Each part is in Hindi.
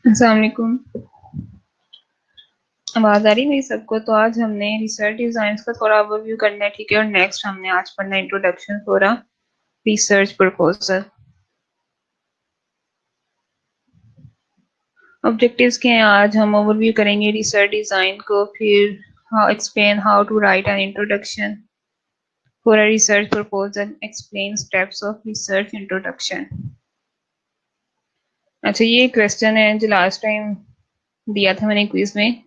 अस्सलाम वालेकुम। आवाज आ रही है मेरी सबको? तो आज हमने रिसर्च डिजाइन का थोड़ा ओवरव्यू करना है, ठीक है। और नेक्स्ट हमने आज पढ़ना introduction for a research proposal. Objectives के हैं, आज हम ओवरव्यू करेंगे रिसर्च डिजाइन को, फिर how explain how to write an introduction for a research proposal, explain steps of research introduction. अच्छा, ये क्वेश्चन है जो लास्ट टाइम दिया था मैंने क्विज में।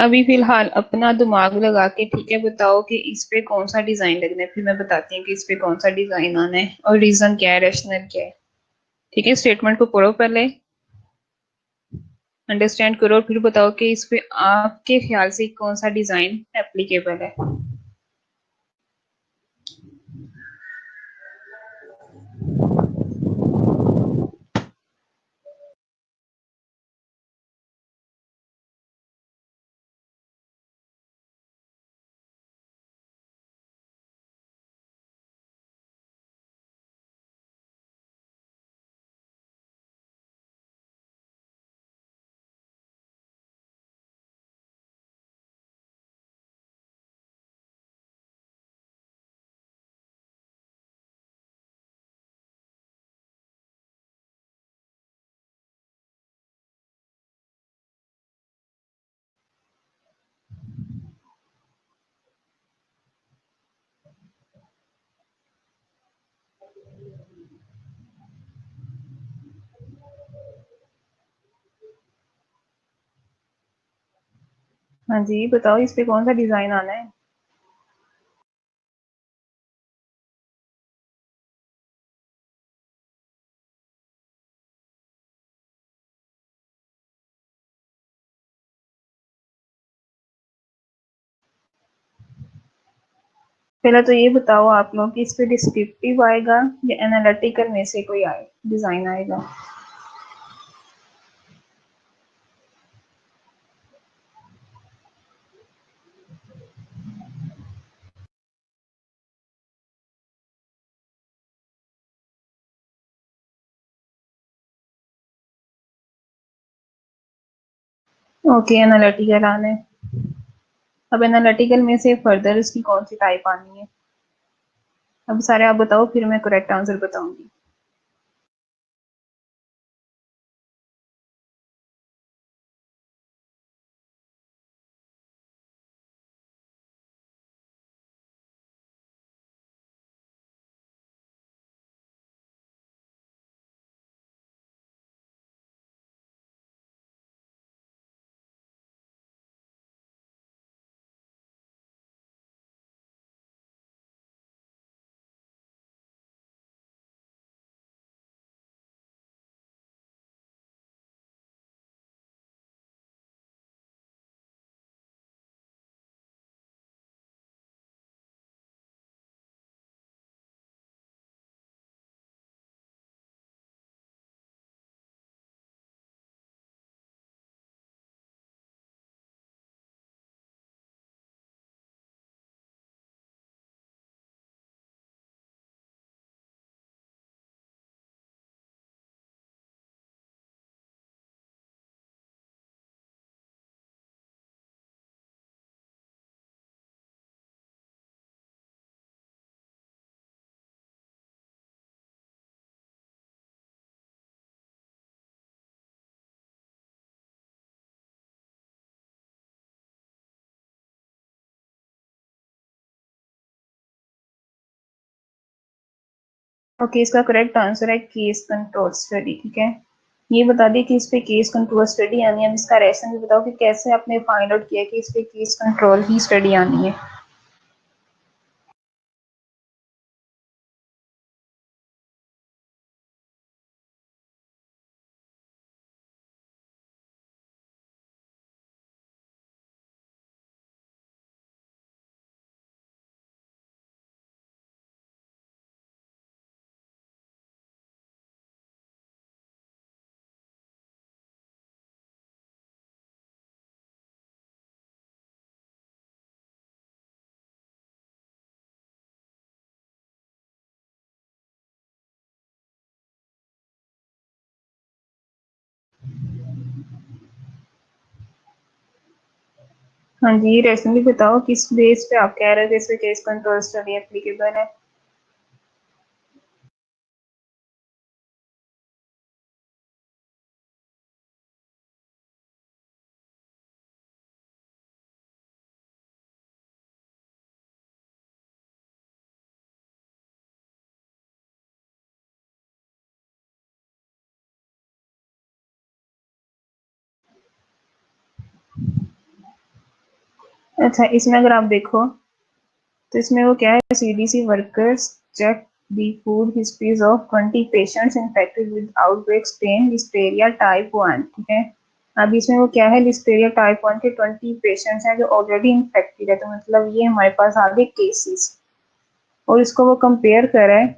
अभी फिलहाल अपना दिमाग लगा के, ठीक है, बताओ कि इस पे कौन सा डिजाइन लगना है, फिर मैं बताती हूँ कि इस पे कौन सा डिजाइन आना है और रीजन क्या है, रैशनल क्या है। ठीक है, स्टेटमेंट को पढ़ो पहले, अंडरस्टैंड करो, फिर बताओ कि इस पे आपके ख्याल से कौन सा डिजाइन एप्लीकेबल है। हाँ जी, बताओ इस पे कौन सा डिजाइन आना है। पहले तो ये बताओ आप लोग कि इस पे डिस्क्रिप्टिव आएगा या एनालिटिकल में से कोई आए डिजाइन आएगा। ओके, एनालिटिकल आना है। अब एनालिटिकल में से फर्दर इसकी कौन सी टाइप आनी है। अब सारे आप बताओ, फिर मैं करेक्ट आंसर बताऊंगी। ओके, इसका करेक्ट आंसर है केस कंट्रोल स्टडी, ठीक है। ये बता दिए कि इस पे केस कंट्रोल स्टडी आनी है। अब इसका रीजन भी बताओ कि कैसे आपने फाइंड आउट किया कि इस पे केस कंट्रोल ही स्टडी आनी है। हाँ जी, रैशनली बताओ किस बेस पे आप कह रहे थे इसमें केस कंट्रोल स्टडी एप्लीकेबल है। अच्छा, इसमें अगर आप देखो तो इसमें वो क्या है, CDC workers check the food histories of 20 patients infected with outbreak strain listeria type 1। ठीक है, अब इसमें वो क्या है, लिस्टेरिया टाइप 1 के 20 पेशेंट्स हैं जो ऑलरेडी इन्फेक्टेड है, तो मतलब ये हमारे पास आ गए केसेस, और इसको वो कंपेयर कर रहा है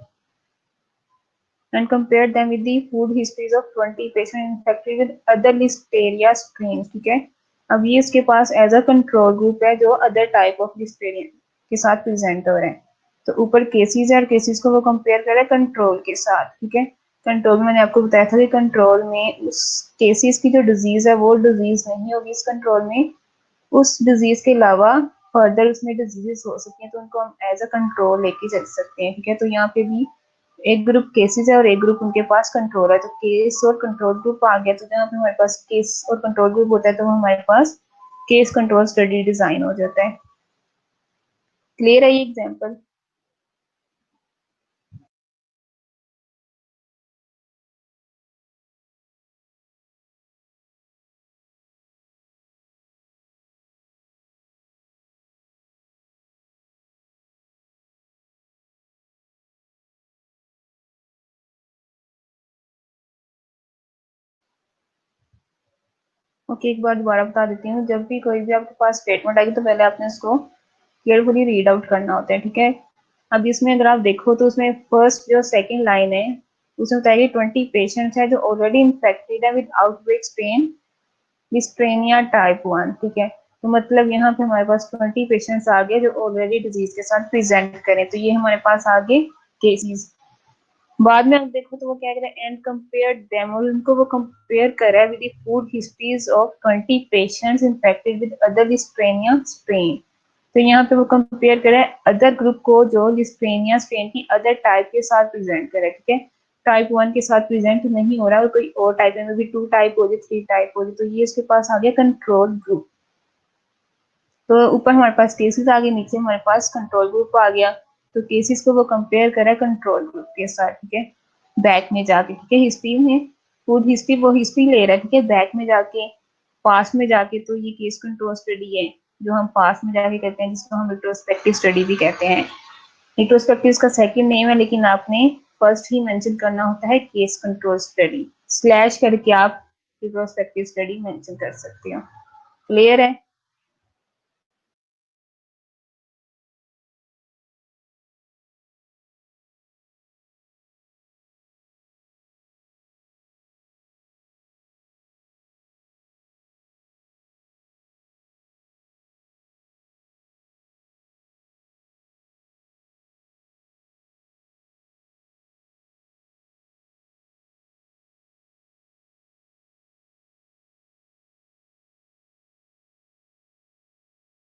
and compared them with the food histories of 20 patients infected with other listeria strains। ठीक है, अब ये इसके पास एज अ कंट्रोल ग्रुप है जो अदर टाइप ऑफ लिस्टेरिया के साथ प्रेजेंट हो रहे हैं। तो ऊपर केसेस है और केसेस को वो कंपेयर कर रहा है कंट्रोल के साथ। ठीक है, कंट्रोल में मैंने आपको बताया था कि कंट्रोल में उस केसेस की जो डिजीज है वो डिजीज नहीं होगी इस कंट्रोल में, उस डिजीज के अलावा फर्दर उसमें डिजीजेस हो सकती हैं, तो उनको हम एज अ कंट्रोल लेके चल सकते हैं। ठीक है, तो यहाँ पे भी एक ग्रुप केसेस है और एक ग्रुप उनके पास कंट्रोल है, तो केस और कंट्रोल ग्रुप आ गया, तो जहाँ पे हमारे पास केस और कंट्रोल ग्रुप होता है तो हमारे पास केस कंट्रोल स्टडी डिजाइन हो जाता है। क्लियर है ये एग्जांपल? ओके, एक बार दोबारा बता देती हूँ, जब भी कोई भी आपके पास स्टेटमेंट आएगी तो पहले आपने उसको केयरफुली रीड आउट करना होता है। ठीक है, अब इसमें अगर आप देखो तो उसमें फर्स्ट जो सेकंड लाइन है उसमें बताया कि 20 पेशेंट्स है जो ऑलरेडी इन्फेक्टेड है विद आउटब्रेक स्ट्रेन लिस्ट्रेनिया टाइप 1। ठीक है, तो मतलब यहाँ पे हमारे पास 20 पेशेंट्स आ गए जो ऑलरेडी डिजीज के साथ प्रेजेंट करें, तो ये हमारे पास आ गए केसेस। बाद में आप देखो तो वो क्या कह रहे हैं, एंड कंपेयर देम, और उनको वो कंपेयर कर रहा है with the food histories of 20 patients infected with other listeria strain. तो यहाँ पे वो कंपेयर कर रहा है अदर ग्रुप को जो लिस्ट्रेनिया स्ट्रेन की अदर टाइप के साथ प्रेजेंट करे। ठीक है, टाइप 1 के साथ प्रेजेंट नहीं हो रहा है और कोई और टाइप में भी 2 टाइप हो जाए 3 टाइप हो जाए, तो ये इसके पास आ गया कंट्रोल ग्रुप। तो ऊपर हमारे पास केसेस आ गए, नीचे हमारे पास कंट्रोल ग्रुप आ गया, तो केसेस को वो कंपेयर करा कंट्रोल ग्रुप के साथ। ठीक है, बैक में जाके, ठीक है, हिस्ट्री में फूड हिस्ट्री वो हिस्ट्री ले रहा है। ठीक है, बैक में जाके पास्ट में जाके तो ये केस कंट्रोल स्टडी है जो हम पास्ट में जाके करते हैं, जिसको हम रिट्रोस्पेक्टिव स्टडी भी कहते हैं। रिट्रोस्पेक्टिव इसका सेकंड नेम है, लेकिन आपने फर्स्ट ही मेंशन करना होता है केस कंट्रोल स्टडी, स्लैश करके आप रिट्रोस्पेक्टिव स्टडी मेंशन कर सकते हो। क्लियर है?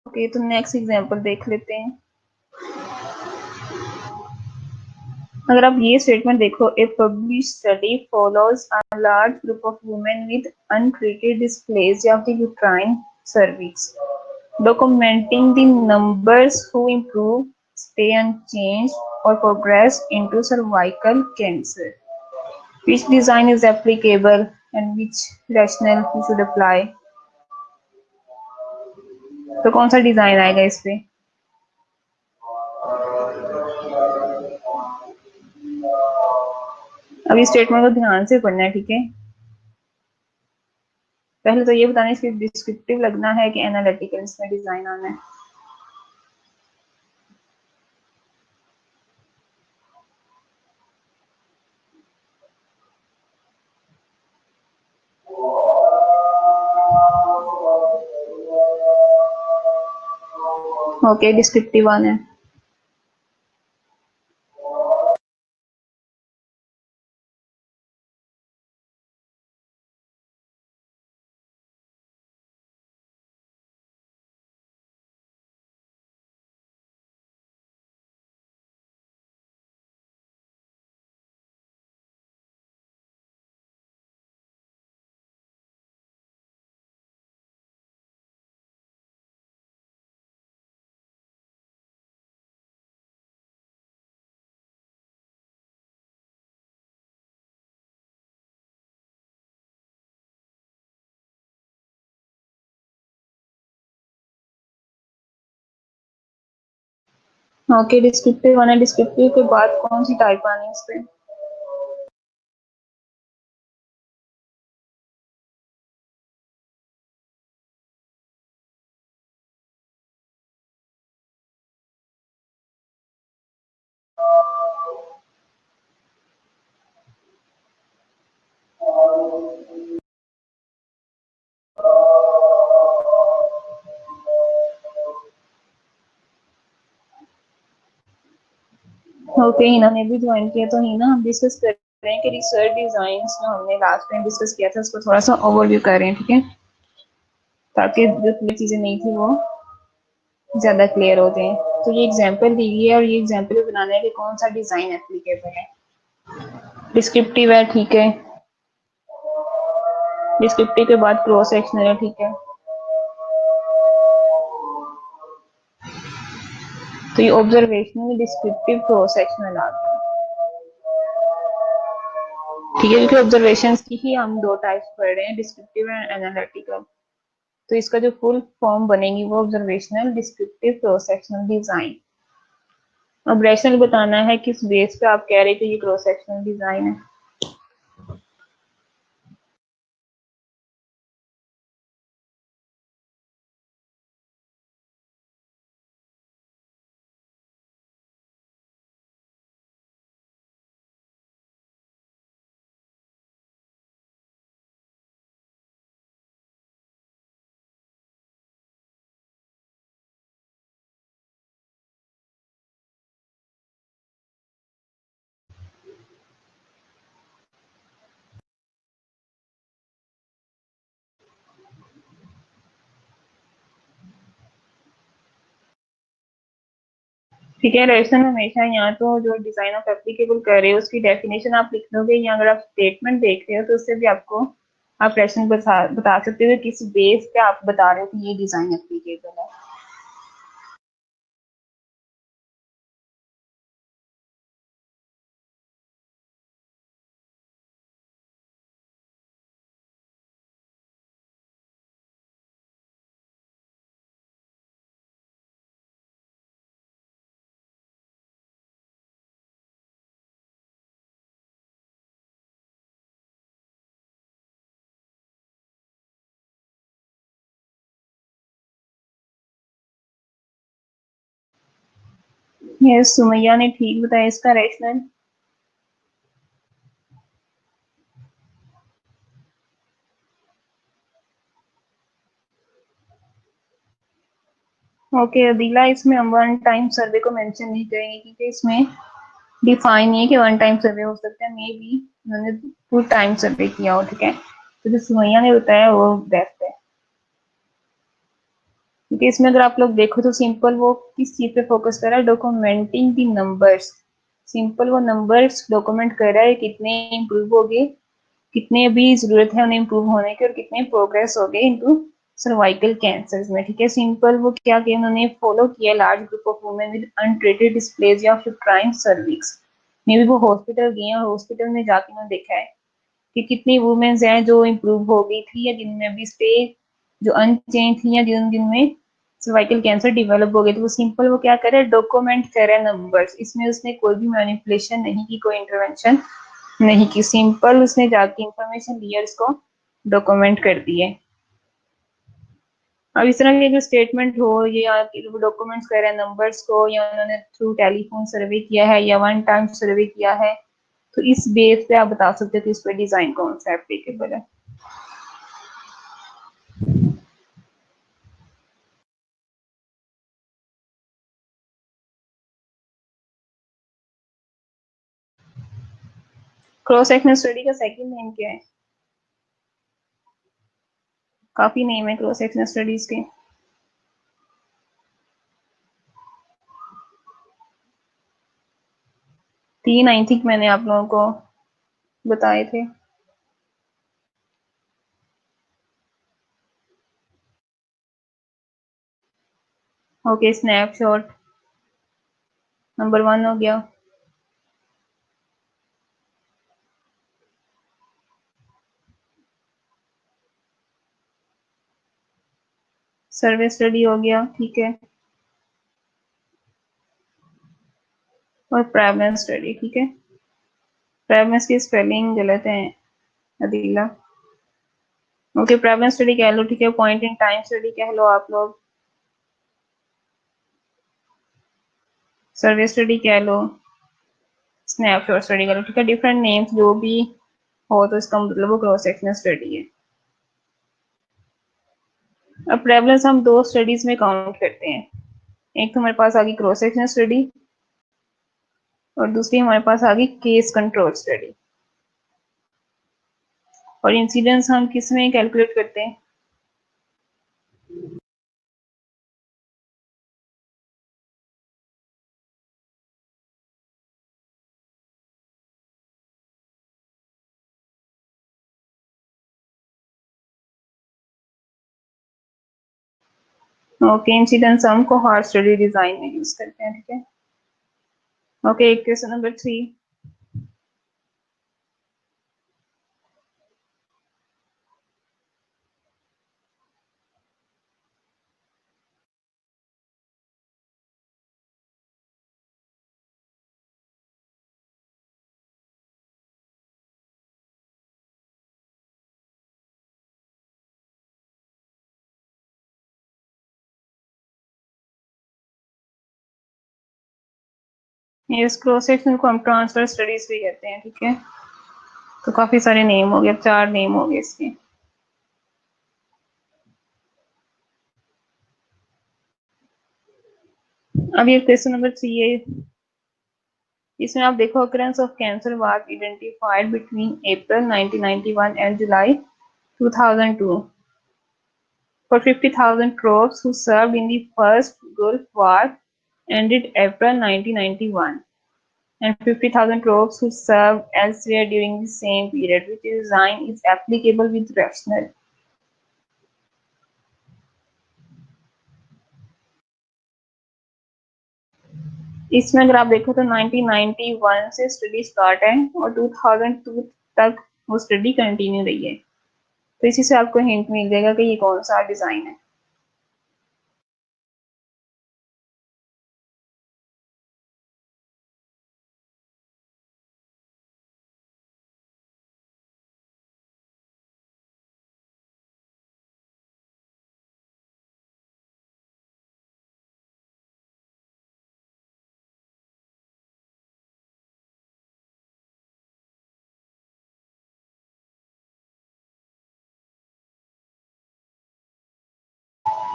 ओके, तो नेक्स्ट एग्जांपल देख लेते हैं। अगर आप ये स्टेटमेंट देखो, a publish study follows a large group of women with untreated dysplasia of the uterine cervix, documenting the numbers who improve, stay unchanged, or progress into cervical cancer. Which design is applicable and which rationale we should apply? तो कौन सा डिजाइन आएगा इस पे? अभी स्टेटमेंट को ध्यान से पढ़ना है। ठीक है, पहले तो ये बताना है इसकी डिस्क्रिप्टिव लगना है कि एनालिटिकल इसमें डिजाइन आना है। ओके, डिस्क्रिप्टिव आना है। ओके, डिस्क्रिप्टिव आना, डिस्क्रिप्टिव के बाद कौन सी टाइप आनी है इस पे? ओके, इन्होंने भी ज्वाइन किया, तो ही ना हम डिस्कस कर रहे हैं कि रिसर्च डिजाइन जो हमने लास्ट टाइम डिस्कस किया था उसको थोड़ा सा ओवरव्यू कर रहे हैं, ठीक है, ताकि जो चीजें नहीं थी वो ज्यादा क्लियर हो जाए। तो ये एग्जांपल दी गई है और ये एग्जांपल बनाना है कि कौन सा डिजाइन एप्लीकेबल है। डिस्क्रिप्टिव है, ठीक है, डिस्क्रिप्टिव के बाद क्रॉस सेक्शनल है, ठीक है, तो ये ऑब्जर्वेशनल, डिस्क्रिप्टिव, क्रॉस सेक्शनल आ गया, ठीक है, क्योंकि ऑब्जर्वेशन की ही हम दो टाइप्स पढ़ रहे हैं, डिस्क्रिप्टिव एंड एनालिटिकल। तो इसका जो फुल फॉर्म बनेगी वो observational, descriptive, cross sectional design. अब रैशनल बताना है किस बेस पे आप कह रहे थे ये क्रॉस सेक्शनल डिजाइन है। ठीक है, रैशनल हमेशा यहाँ तो जो डिजाइन ऑफ एप्लीकेबल कर रहे हो उसकी डेफिनेशन आप लिख दोगे, या अगर आप स्टेटमेंट देख रहे हो तो उससे भी आपको आप रैशनल बता सकते हो किस बेस पे आप बता रहे हो कि ये डिजाइन एप्लीकेबल है। ये सुमैया ने ठीक बताया इसका रैशनल। ओके अदिला, इसमें हम वन टाइम सर्वे को मेंशन नहीं करेंगे क्योंकि इसमें डिफाइन नहीं है कि वन टाइम सर्वे हो सकता है, मे बी उन्होंने टू टाइम सर्वे किया हो, ठीक है, तो जो सुमैया ने बताया वो बेस्ट है। क्योंकि इसमें अगर आप लोग देखो तो सिंपल वो किस चीज पे फोकस कर रहा है, डॉक्यूमेंटिंग दी नंबर्स। सिंपल वो नंबर्स डॉक्यूमेंट कर रहा है कितने इम्प्रूव हो गए, कितने अभी जरूरत है उन्हें इम्प्रूव होने की, और कितने प्रोग्रेस हो गए इनटू सर्वाइकल कैंसर्स में, ठीक है। सिंपल वो क्या किया, उन्होंने फॉलो किया large group of women with untreated dysplasia of uterine cervix. May be वो हॉस्पिटल गए हैं और हॉस्पिटल में जाके उन्होंने देखा है कि कितनी वुमेन्स हैं जो इम्प्रूव हो गई थी या जिनमें अभी स्टेज जो अनचेंज थी या जिनमें सर्वाइकल कैंसर डेवलप हो गए, तो वो सिंपल वो क्या करे, डॉक्यूमेंट करे नंबर्स। इसमें उसने कोई भी मैनिपुलेशन नहीं की, कोई इंटरवेंशन नहीं की, सिंपल उसने जाके इंफॉर्मेशन लिया, इसको डॉक्यूमेंट कर दिए। अब इस तरह के जो स्टेटमेंट हो ये डॉक्यूमेंट्स कर रहे हैं नंबर्स को, या उन्होंने थ्रू टेलीफोन सर्वे किया है या वन टाइम सर्वे किया है, तो इस बेस पे आप बता सकते हो कि इस पर डिजाइन कौन सा एप्लीकेबल है। क्रॉस सेक्शनल स्टडी का सेकंड नेम क्या है? काफी नेम है क्रॉस सेक्शनल स्टडीज के। 3 आई थिंक मैंने आप लोगों को बताए थे। ओके, स्नैपशॉट नंबर 1 हो गया। सर्वे स्टडी हो गया, ठीक है। और प्रेवलेंस स्टडी, ठीक है। प्रेवलेंस की स्पेलिंग गलत है अदीला। ओके, प्रेवलेंस स्टडी कह लो, ठीक है। पॉइंट इन टाइम स्टडी कह लो आप लोग। सर्वे स्टडी कह लो। स्नैपशॉट स्टडी कह लो, ठीक है। डिफरेंट नेम्स जो भी हो तो इसका मतलब वो क्रॉस सेक्शनल स्टडी है। अब प्रेवलेंस हम दो स्टडीज में काउंट करते हैं। एक तो हमारे पास आ गई क्रॉस सेक्शनल स्टडी और दूसरी हमारे पास आ गई केस कंट्रोल स्टडी। और इंसिडेंस हम किस में कैलकुलेट करते हैं? ओके, इंसिडेंस हम को हार्ड स्टडी डिजाइन में यूज करते हैं, ठीक है। Okay, question number 3। इस क्रॉस सेक्शन को हम ट्रांसफर स्टडीज भी कहते हैं, ठीक है। तो काफी सारे नेम हो गए, 4 नेम हो गए इसके। अब ये क्वेश्चन नंबर 3 है। इसमें आप देखो, occurrence of cancer was identified between April 1991 and July 2002 for 50,000 troops who served in the first Gulf War ended April 1991, and 50,000 troops who served elsewhere during the same period, which design is applicable with rational. इसमें अगर आप देखो तो 1991 से स्टडी स्टार्ट है और 2002 तक वो स्टडी कंटिन्यू रही है। तो इसी से आपको हिंट मिल जाएगा कि ये कौन सा डिजाइन है।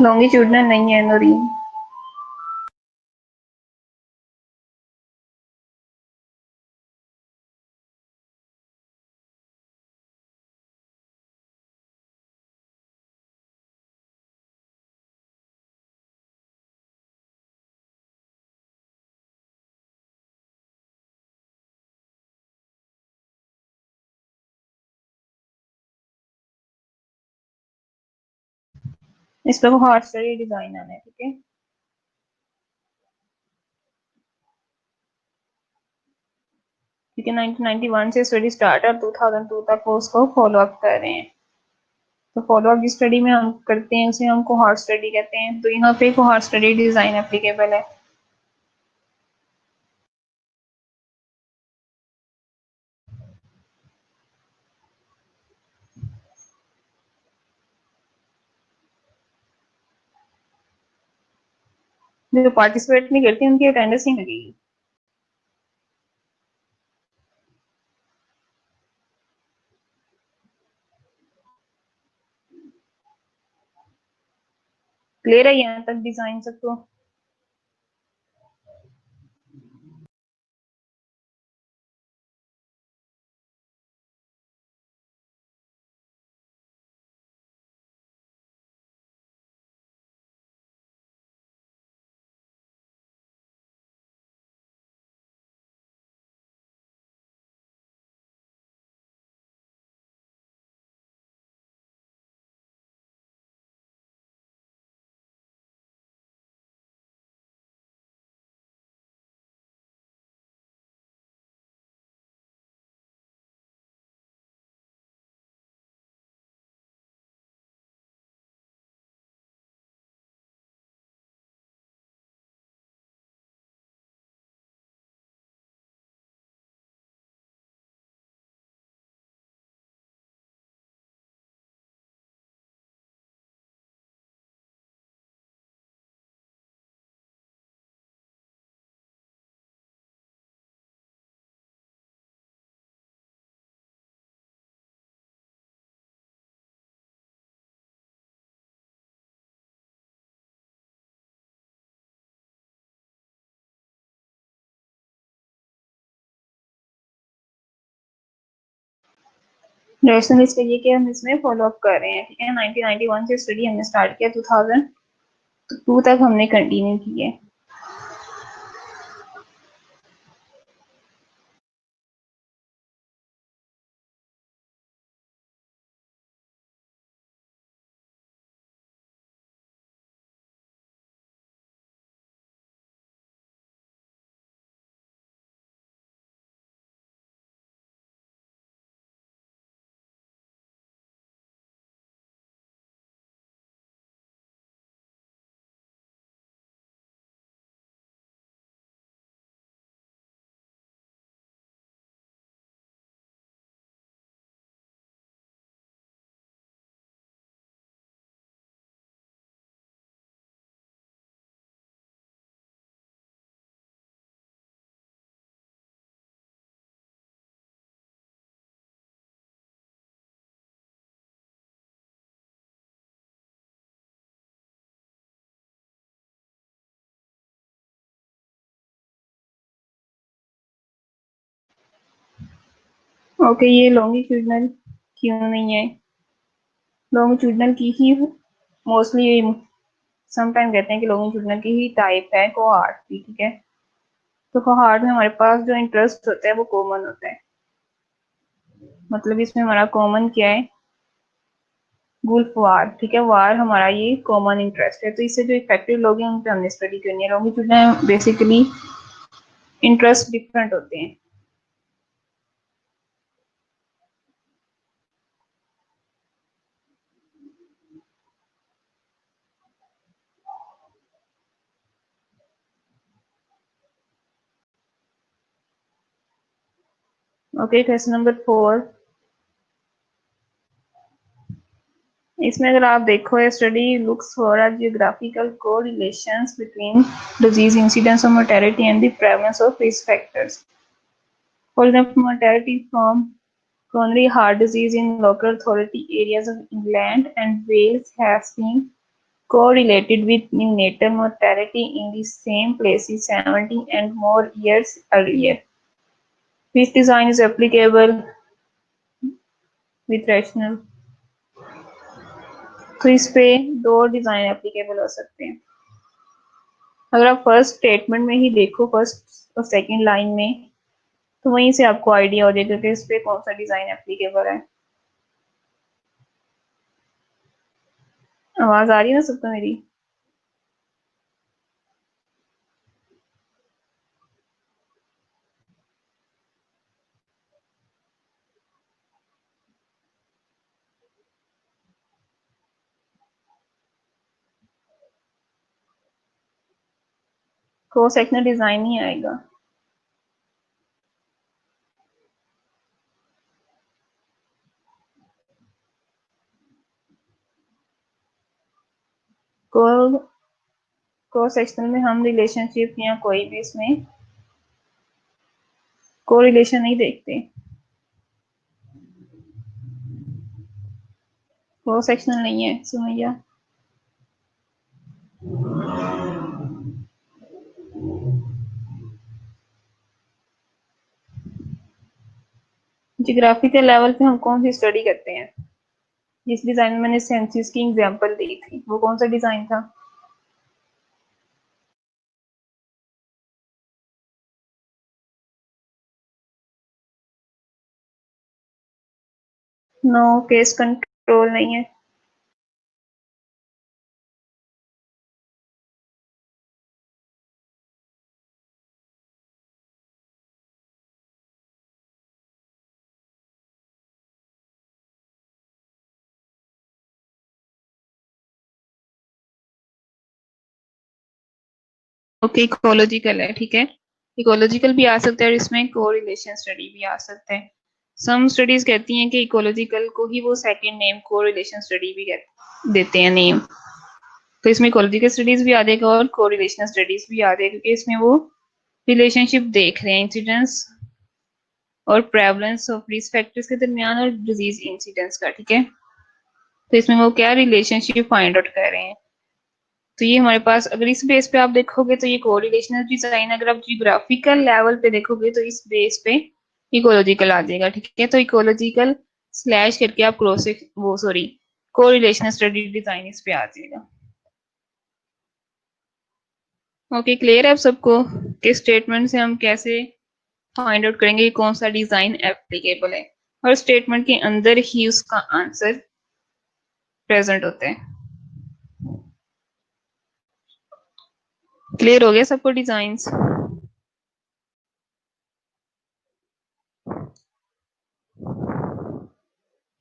लॉन्गिट्यूडनल नहीं है नोरीन। इस पर हॉट स्टडी डिजाइन आना है, ठीक है। ठीक है, 1991 से स्टडी स्टार्ट और 2002 तक वो उसको फॉलो अप कर रहे हैं। तो फॉलो अप जिस स्टडी में हम करते हैं उसे हम कोहॉर्ट स्टडी कहते हैं। तो यहाँ पे कोहॉर्ट स्टडी डिजाइन एप्लीकेबल है। जो पार्टिसिपेट नहीं करते उनकी अटेंडेंस नहीं लगेगी। क्लियर है यहाँ तक डिजाइन सबको? रैशनल इसका ये कि हम इसमें फॉलो अप कर रहे हैं, ठीक है। 1991 से स्टडी हमने स्टार्ट किया, 2002 तक हमने कंटिन्यू की है। ओके, ये लॉन्गिट्यूडनल क्यों नहीं है? लॉन्गिट्यूडनल की ही मोस्टली समटाइम कहते हैं कि लॉन्गिट्यूडनल की ही टाइप है कोहार्ट की, ठीक है। तो कोहार्ट में हमारे पास जो इंटरेस्ट होता है वो कॉमन होता है, मतलब इसमें हमारा कॉमन क्या है, गुल्फ वार, ठीक है। वार हमारा ये कॉमन इंटरेस्ट है, तो इससे जो इफेक्टिव लोग हैं उन पे हमने स्टडी करनी है। लॉन्गिट्यूडनल बेसिकली इंटरेस्ट डिफरेंट होते हैं। Okay, question number 4। इसमें अगर आप देखो, study looks for a geographical correlations between disease incidence और mortality and the prevalence of risk factors. For example, mortality from coronary heart disease in local authority areas of England and Wales has been correlated with neonatal mortality in the same places 70 and more years earlier. This design is applicable with rational। तो इस पे दो डिजाइन एप्लीकेबल हो सकते हैं। अगर आप फर्स्ट स्टेटमेंट में ही देखो, फर्स्ट और सेकंड लाइन में, तो वहीं से आपको आइडिया हो जाएगा कि इस पे कौन सा डिजाइन एप्लीकेबल है। आवाज आ रही है ना सबको मेरी? को सेक्शनल डिजाइन ही आएगा। को सेक्शनल में हम रिलेशनशिप या कोई भी इसमें को रिलेशन नहीं देखते। को सेक्शनल नहीं है सुमैया। जियोग्राफिकल लेवल पे हम कौन सी स्टडी करते हैं? जिस डिजाइन में मैंने सेंसिस की एग्जांपल दी थी वो कौन सा डिजाइन था? नो, केस कंट्रोल नहीं है। ओके, इकोलॉजिकल है, ठीक है। इकोलॉजिकल भी आ सकता है और इसमें कोरिलेशन स्टडी भी आ सकता है। सम स्टडीज कहती हैं कि इकोलॉजिकल को ही वो सेकंड नेम कोरिलेशन स्टडी भी देते हैं नेम। तो इसमें इकोलॉजिकल स्टडीज भी आ जाएगा और कोरिलेशन स्टडीज भी आ जाएगा, क्योंकि इसमें वो रिलेशनशिप देख रहे हैं इंसिडेंस और प्रेवलेंस ऑफ रिस्क फैक्टर्स के दरमियान और डिजीज इंसिडेंस का, ठीक है। तो इसमें वो क्या रिलेशनशिप फाइंड आउट कर रहे हैं। तो ये हमारे पास, अगर इस बेस पे आप देखोगे तो ये कोरिलेशनल डिजाइन, अगर आप जियोग्राफिकल लेवल पे देखोगे तो इस बेस पे इकोलॉजिकल आ जाएगा, ठीक है। तो इकोलॉजिकल स्लैश करके आप क्रॉस वो सॉरी कोरिलेशनल स्टडी डिजाइन इस पे आ जाएगा। ओके, क्लियर है आप सबको कि स्टेटमेंट से हम कैसे फाइंड आउट करेंगे कि कौन सा डिजाइन एप्लीकेबल है, और स्टेटमेंट के अंदर ही उसका आंसर प्रेजेंट होता है। क्लियर हो गया सबको डिजाइन्स?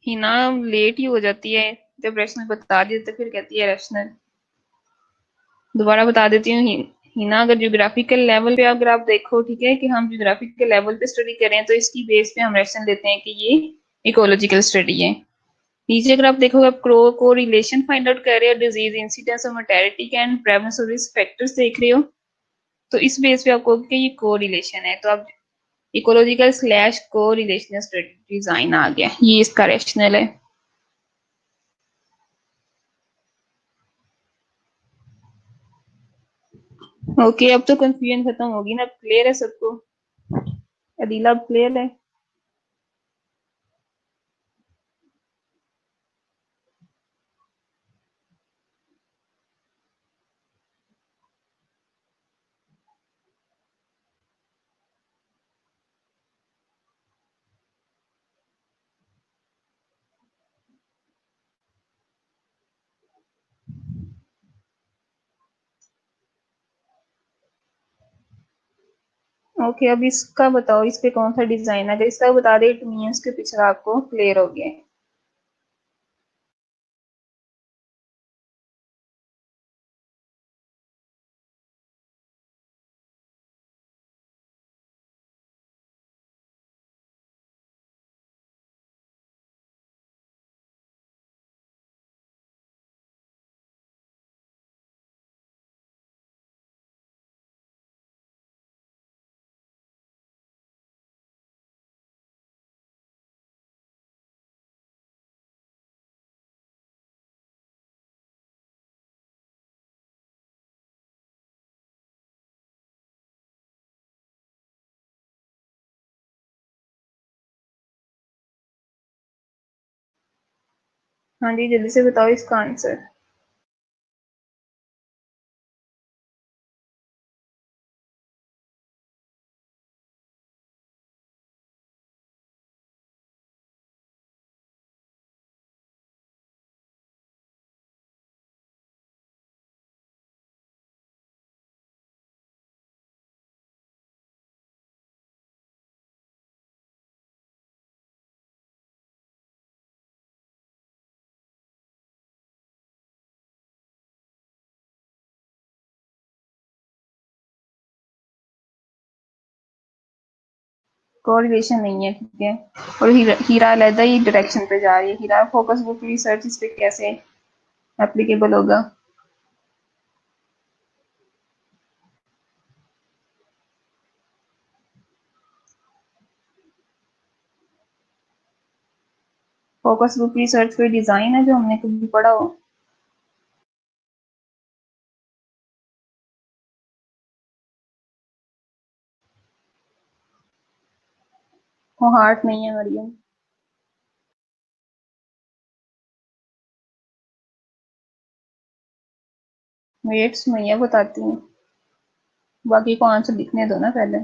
हिना लेट ही हो जाती है, जब रैशनल बता दिया तो फिर कहती है रैशनल। दोबारा बता देती हूँ हिना, अगर ज्योग्राफिकल लेवल पे अगर आप देखो, ठीक है, कि हम ज्योग्राफिकल लेवल पे स्टडी कर रहे हैं तो इसकी बेस पे हम रैशनल देते हैं कि ये इकोलॉजिकल स्टडी है। नीचे अगर आप देखोगे, आप को रिलेशन फाइंड आउट कर रहे हो, डिजीज इंसिडेंस और mortality and prevalence of risk factors देख रहे हो, तो इस बेस पे आपको कि ये को रिलेशन है, तो आप इकोलॉजिकल स्लैश को रिलेशनल स्टडी डिजाइन आ गया, ये इसका रैशनल है। ओके, अब तो कंफ्यूजन खत्म होगी ना, क्लियर है सबको? अदीला अब क्लियर है? ओके, अब इसका बताओ, इस पे कौन सा डिजाइन है? अगर इसका बता दे इट मीन्स के पिछला आपको क्लियर हो गया है। हाँ जी, जल्दी से बताओ इसका आंसर। कोरिलेशन नहीं है, ठीक है। और हीरा अलहदा ही डायरेक्शन पे जा रही है। हीरा फोकस ग्रुप रिसर्च इस पे कैसे एप्लीकेबल होगा? फोकस ग्रुप रिसर्च कोई डिजाइन है जो हमने कभी पढ़ा हो? वो हार्ट नहीं है मरियम। वेट्स नहीं है, बताती हूँ। बाकी को आंसर लिखने दो ना पहले।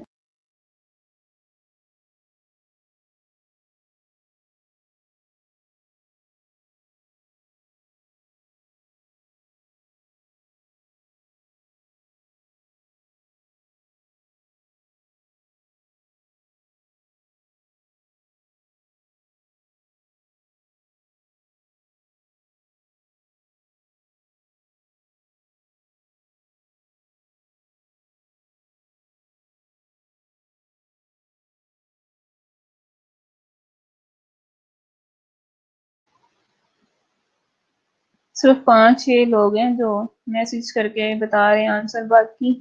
सिर्फ 5-6 लोग हैं जो मैसेज करके बता रहे हैं आंसर, बाकी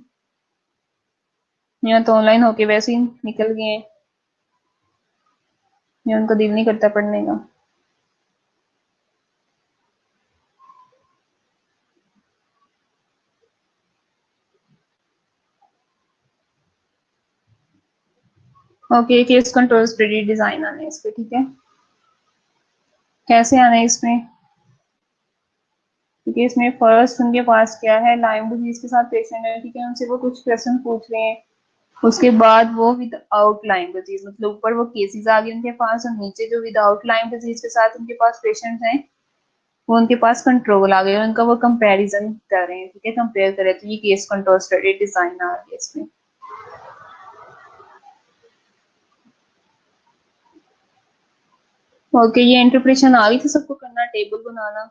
या तो ऑनलाइन होके वैसे ही निकल गए हैं, या उनका दिल नहीं करता पढ़ने का। Okay, case control study design आने इस पे, ठीक है। कैसे आना है इसमें? क्योंकि इसमें फर्स्ट उनके पास क्या है, लाइम डिजीज के साथ पेशेंट है, ठीक है, उनसे वो कुछ क्वेश्चन पूछ रहे हैं। उसके बाद वो विदाउट लाइम डिजीज, मतलब ऊपर वो केसेस आ गए उनके पास, और नीचे जो विदाउट लाइम डिजीज के साथ उनके पास पेशेंट हैं, वो उनके पास कंट्रोल आ गया, उनका वो कंपैरिजन कर रहे हैं, ठीक है, कंपेयर कर रहे हैं। तो ये केस कंट्रोल स्टडी डिजाइन आ गया इसमें। ओके, ये इंटरप्रेशन आ गई थी सबको करना, टेबल बनाना।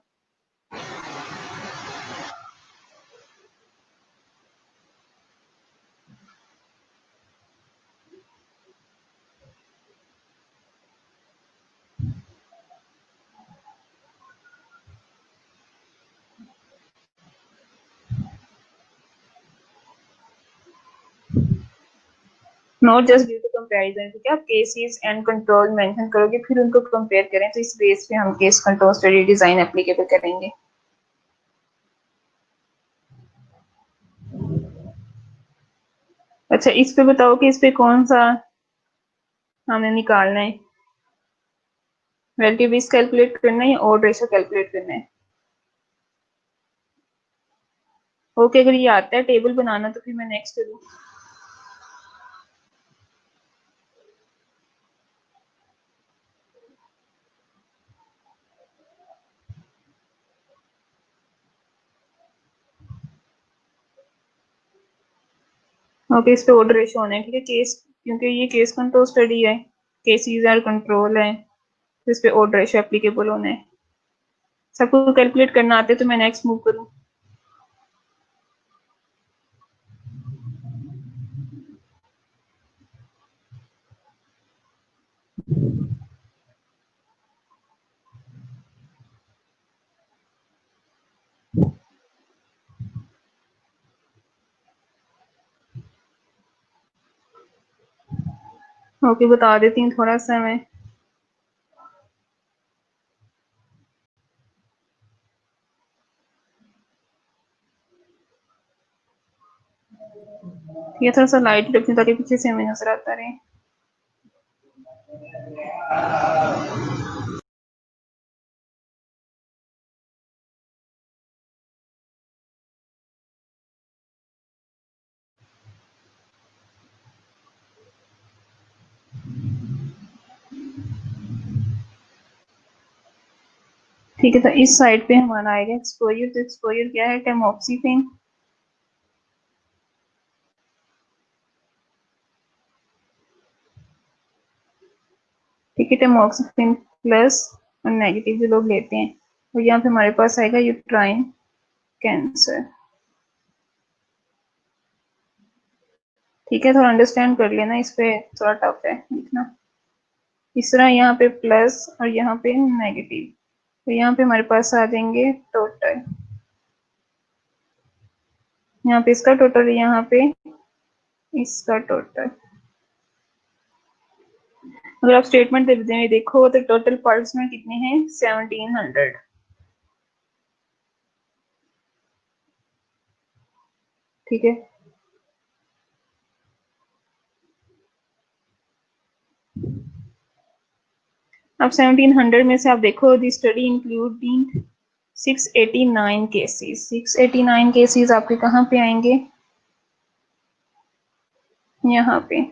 Not just due to comparison, ठीक है, आप केसेस एंड कंट्रोल मेंशन करोगे, फिर उनको कंपेयर करें, तो इस बेस पे हम case control study design applicable करेंगे। अच्छा, इस पे बताओ कि इस पे कौन सा हमें निकालना है, रिलेटिव रिस्क कैलकुलेट करना है या ऑड रेशो कैलकुलेट करना है? ओके, अगर ये आता है टेबल बनाना तो फिर मैं नेक्स्ट करूँ। ओके, इस पे ऑर्डर रेशो होना है, ठीक है, केस, क्योंकि ये केस कंट्रोल स्टडी है, केसेस आर कंट्रोल है, तो इस पे ऑर्डर रेशो एप्लीकेबल होना है। सबको कैलकुलेट करना आते तो मैं नेक्स्ट मूव करूँ। ओके, बता देती हूँ थोड़ा सा मैं। ये थोड़ा सा लाइट रखनी ताकि पीछे से हमें नजर आता रहे। ठीक है, तो इस साइड पे हमारा आएगा एक्सपोजर। तो एक्सपोजर क्या है, टेमोक्सिफिन, ठीक है, टेमोक्सिफिन प्लस और नेगेटिव जो लोग लेते हैं, और यहाँ पे हमारे पास आएगा यूट्राइन कैंसर। ठीक है, थोड़ा अंडरस्टैंड कर लेना, इस पे थोड़ा टफ है लिखना। तीसरा यहाँ पे प्लस और यहाँ पे नेगेटिव, तो यहाँ पे हमारे पास आ जाएंगे टोटल, यहाँ पे इसका टोटल, यहाँ पे इसका टोटल। अगर आप स्टेटमेंट देखो तो टोटल पार्ट्स में कितने हैं, 1700, ठीक है। अब 1700 में से आप देखो, दी स्टडी इंक्लूडिंग 689 केसेस, 689 केसेस आपके कहाँ पे आएंगे, यहाँ पे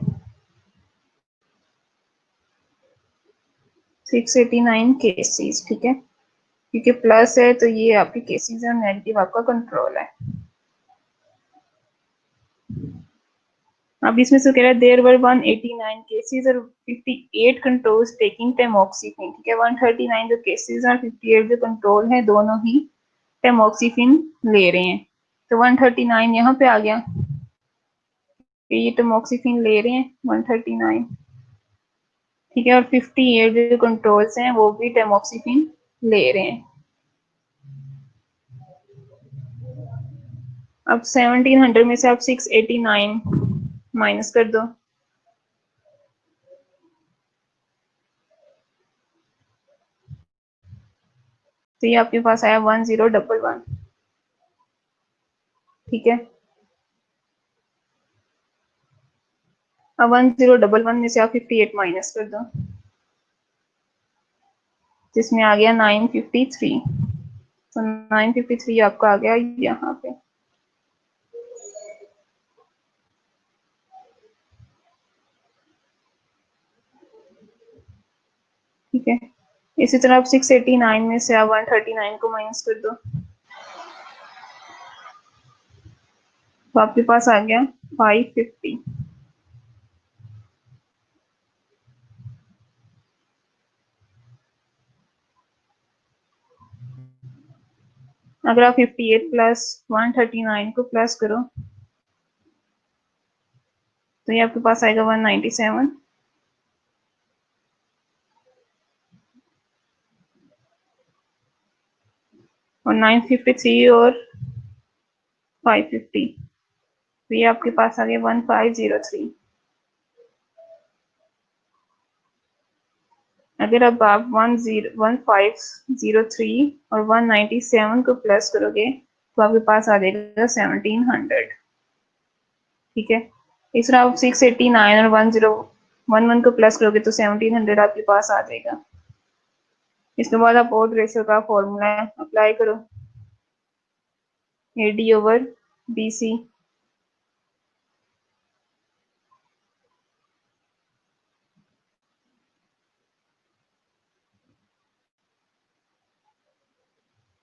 689 केसेस, ठीक है, क्योंकि प्लस है तो ये आपके केसेस है और नेगेटिव आपका कंट्रोल है। अब इसमें से कह रहा है देयर वर 189 केसेस और 58 कंट्रोल्स टेकिंग टेमोक्सिफिन, ठीक है, 139 जो केसेस और 58 जो कंट्रोल है, दोनों ही टेमोक्सिफिन ले रहे हैं। तो 139 यहाँ पे आ गया कि ये टेमोक्सिफिन ले रहे हैं 139, ठीक है, और 58 जो कंट्रोल्स हैं वो भी टेमोक्सिफिन ले रहे हैं। अब 1700 में से आप 689 माइनस कर दो, तो ये आपके पास आया 1011, ठीक है। अब 1011 में से आप 58 माइनस कर दो, जिसमें आ गया 953। तो 953 आपका आ गया यहाँ पे। ठीक है, इसी तरह आप 689 में से आप 139 को माइनस कर दो, तो आपके पास आ गया 550। अगर आप 58 प्लस 139 को प्लस करो तो ये आपके पास आएगा 197। और 953 और 550, तो ये आपके पास आ गया 1503। अगर अब आप 1503 और 197 को प्लस करोगे तो आपके पास आ जाएगा 1700। ठीक है, इस तरह आप 689 और 1011 को प्लस करोगे तो 1700 आपके पास आ जाएगा। इसके बाद आप ऑड रेशियो का फॉर्मूला अप्लाई करो, AD ओवर BC।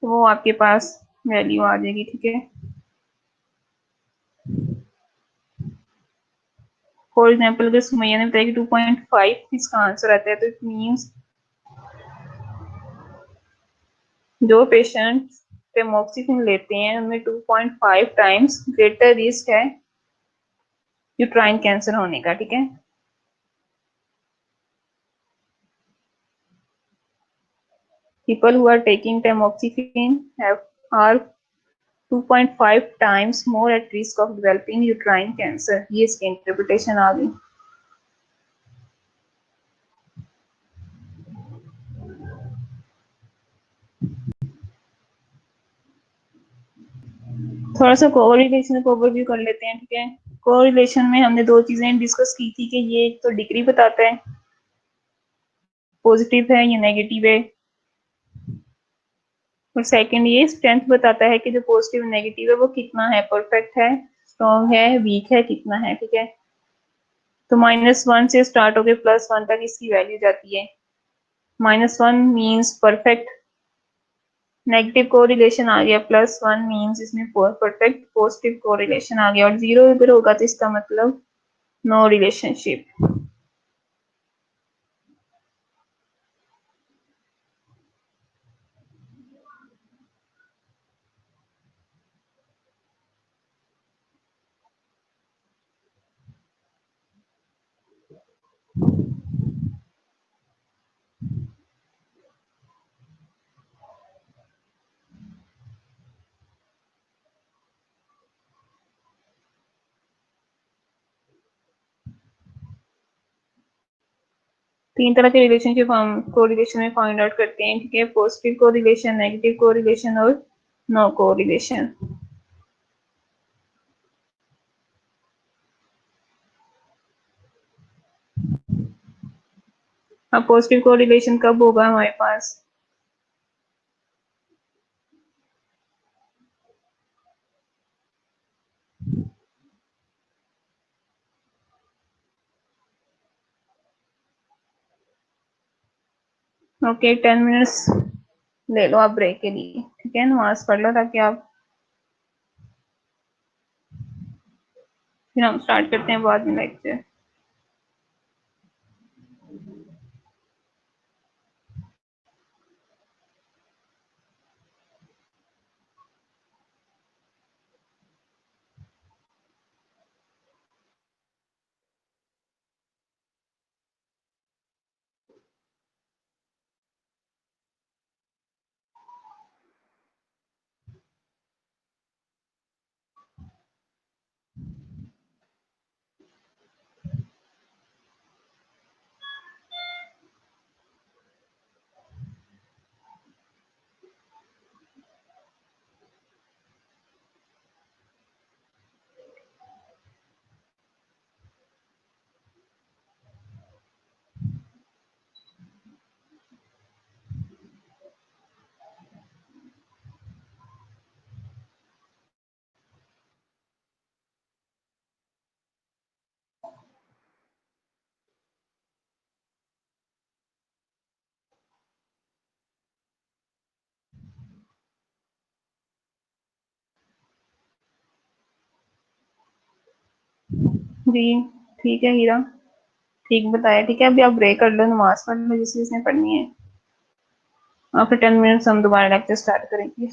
तो वो आपके पास वैल्यू आ जाएगी। ठीक है, फॉर एग्जाम्पल अगर सुमैया ने बताया कि 2.5 इसका आंसर आता है, तो इट मीन्स जो पेशेंट टेमोक्सिफिन लेते हैं उनमें 2.5 टाइम्स ग्रेटर रिस्क है यूट्राइन कैंसर होने का। ठीक है, people who are taking tamoxifen are 2.5 times more at risk of developing uterine cancer। ये इसकी इंटरप्रिटेशन आ गई। थोड़ा सा कोरिलेशन को ओवरव्यू कर लेते हैं। ठीक है, कोरिलेशन में हमने दो चीजें डिस्कस की थी कि ये एक तो डिग्री बताता है, पॉजिटिव है या नेगेटिव है, और सेकंड ये स्ट्रेंथ बताता है कि जो पॉजिटिव नेगेटिव है वो कितना है, परफेक्ट है, स्ट्रॉन्ग है, वीक है, कितना है। ठीक है, तो -1 से स्टार्ट होकर +1 तक इसकी वैल्यू जाती है। -1 मीन्स परफेक्ट, नेगेटिव कोरिलेशन आ गया, +1 मीन्स इसमें परफेक्ट पॉजिटिव कोरिलेशन आ गया, और 0 इधर होगा तो इसका मतलब नो रिलेशनशिप। 3 तरह के रिलेशनशिप हम कोरिलेशन में फाइंड आउट करते हैं। ठीक है, पॉजिटिव कोरिलेशन, नेगेटिव कोरिलेशन और नो कोरिलेशन। अब पॉजिटिव कोरिलेशन कब होगा हमारे पास? ओके, 10 मिनट्स ले लो आप ब्रेक के लिए। ठीक है, नमाज पढ़ लो ताकि आप, फिर हम स्टार्ट करते हैं बाद में लेक्चर। जी ठीक है हीरा, ठीक बताया। ठीक है, अभी आप ब्रेक कर लो, नमाज पढ़ लो जिस जिसने पढ़नी है। आफ्टर 10 मिनट्स हम दोबारा लेक्चर स्टार्ट करेंगे।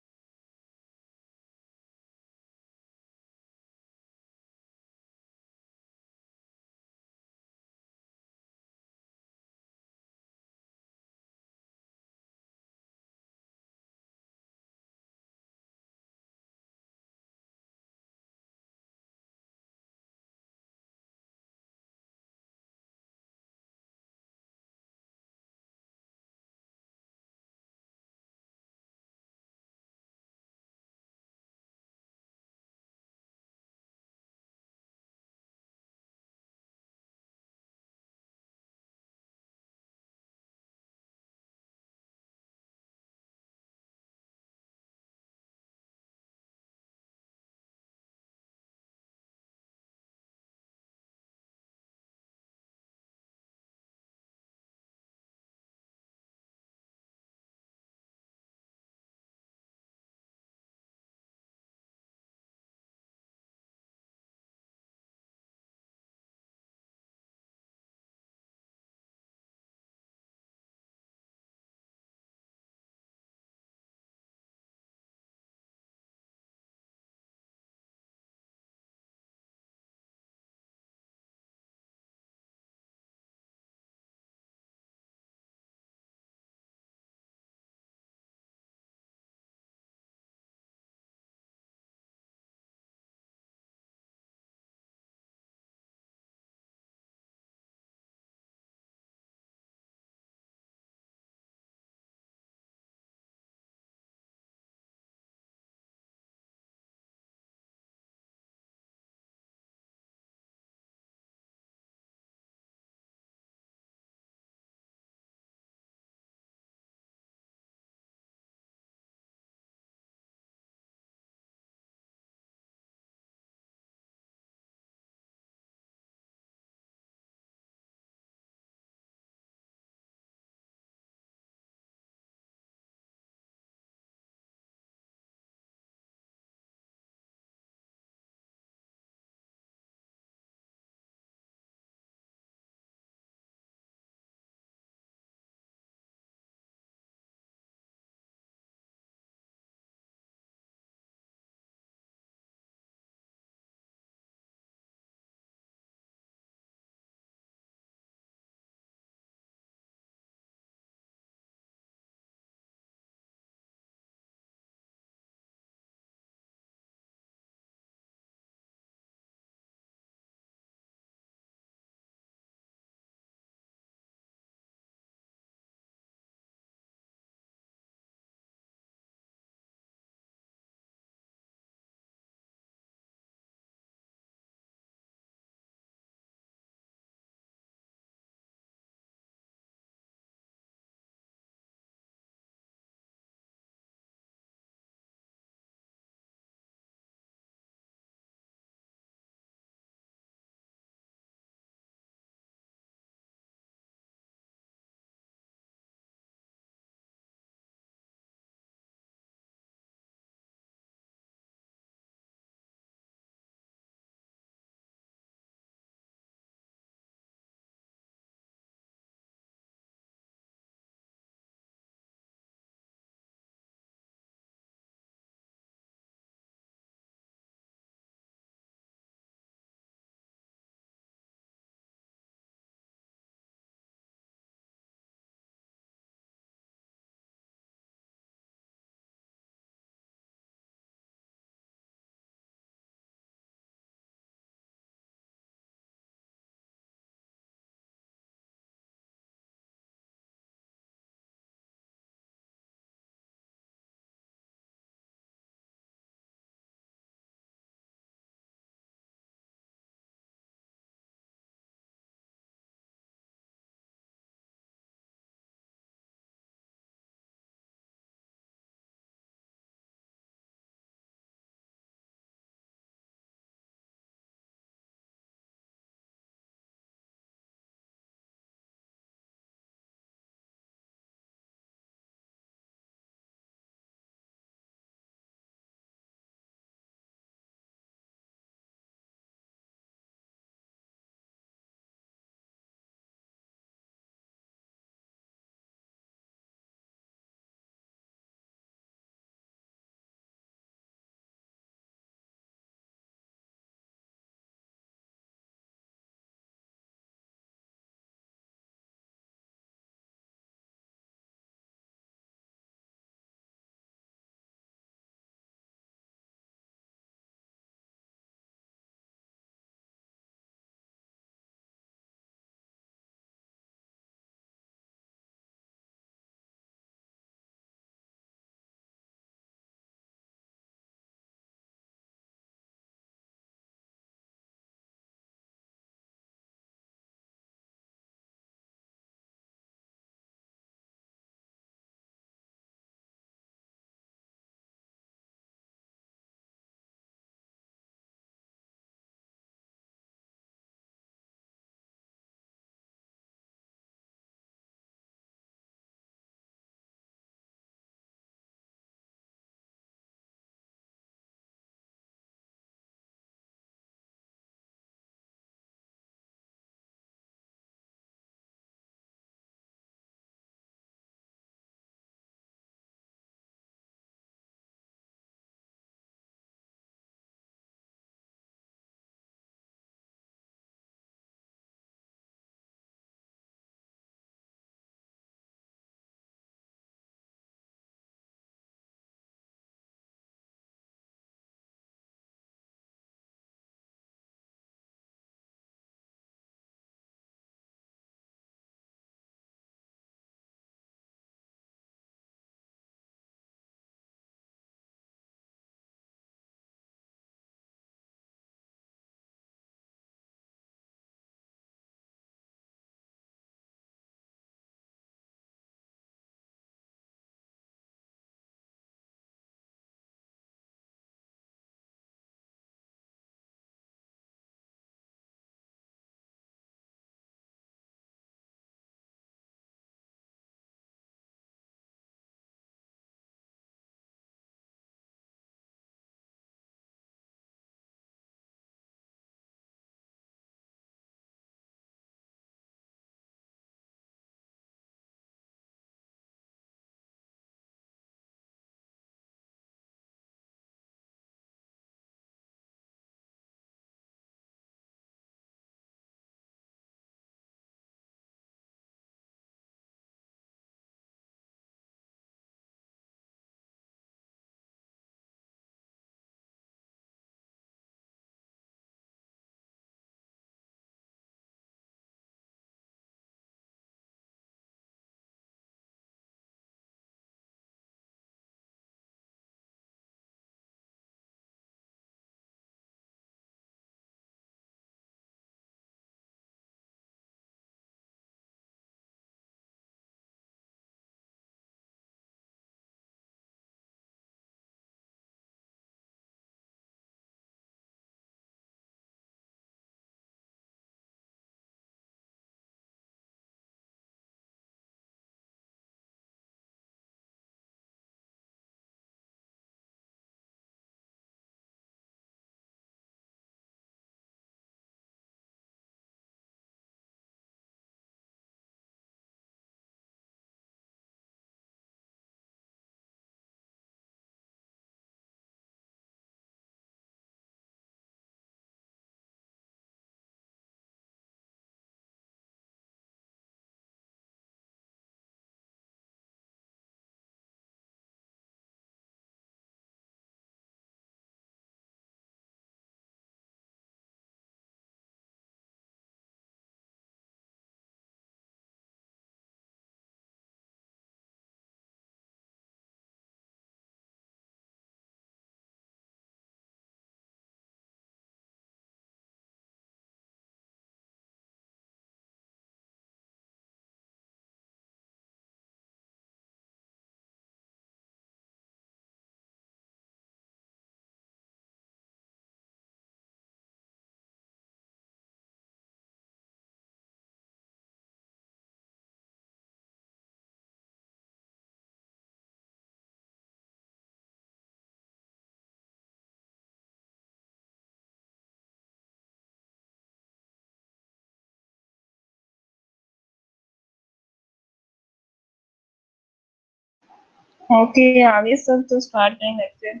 ओके, आगे सब तो स्टार्ट करें लेक्चर।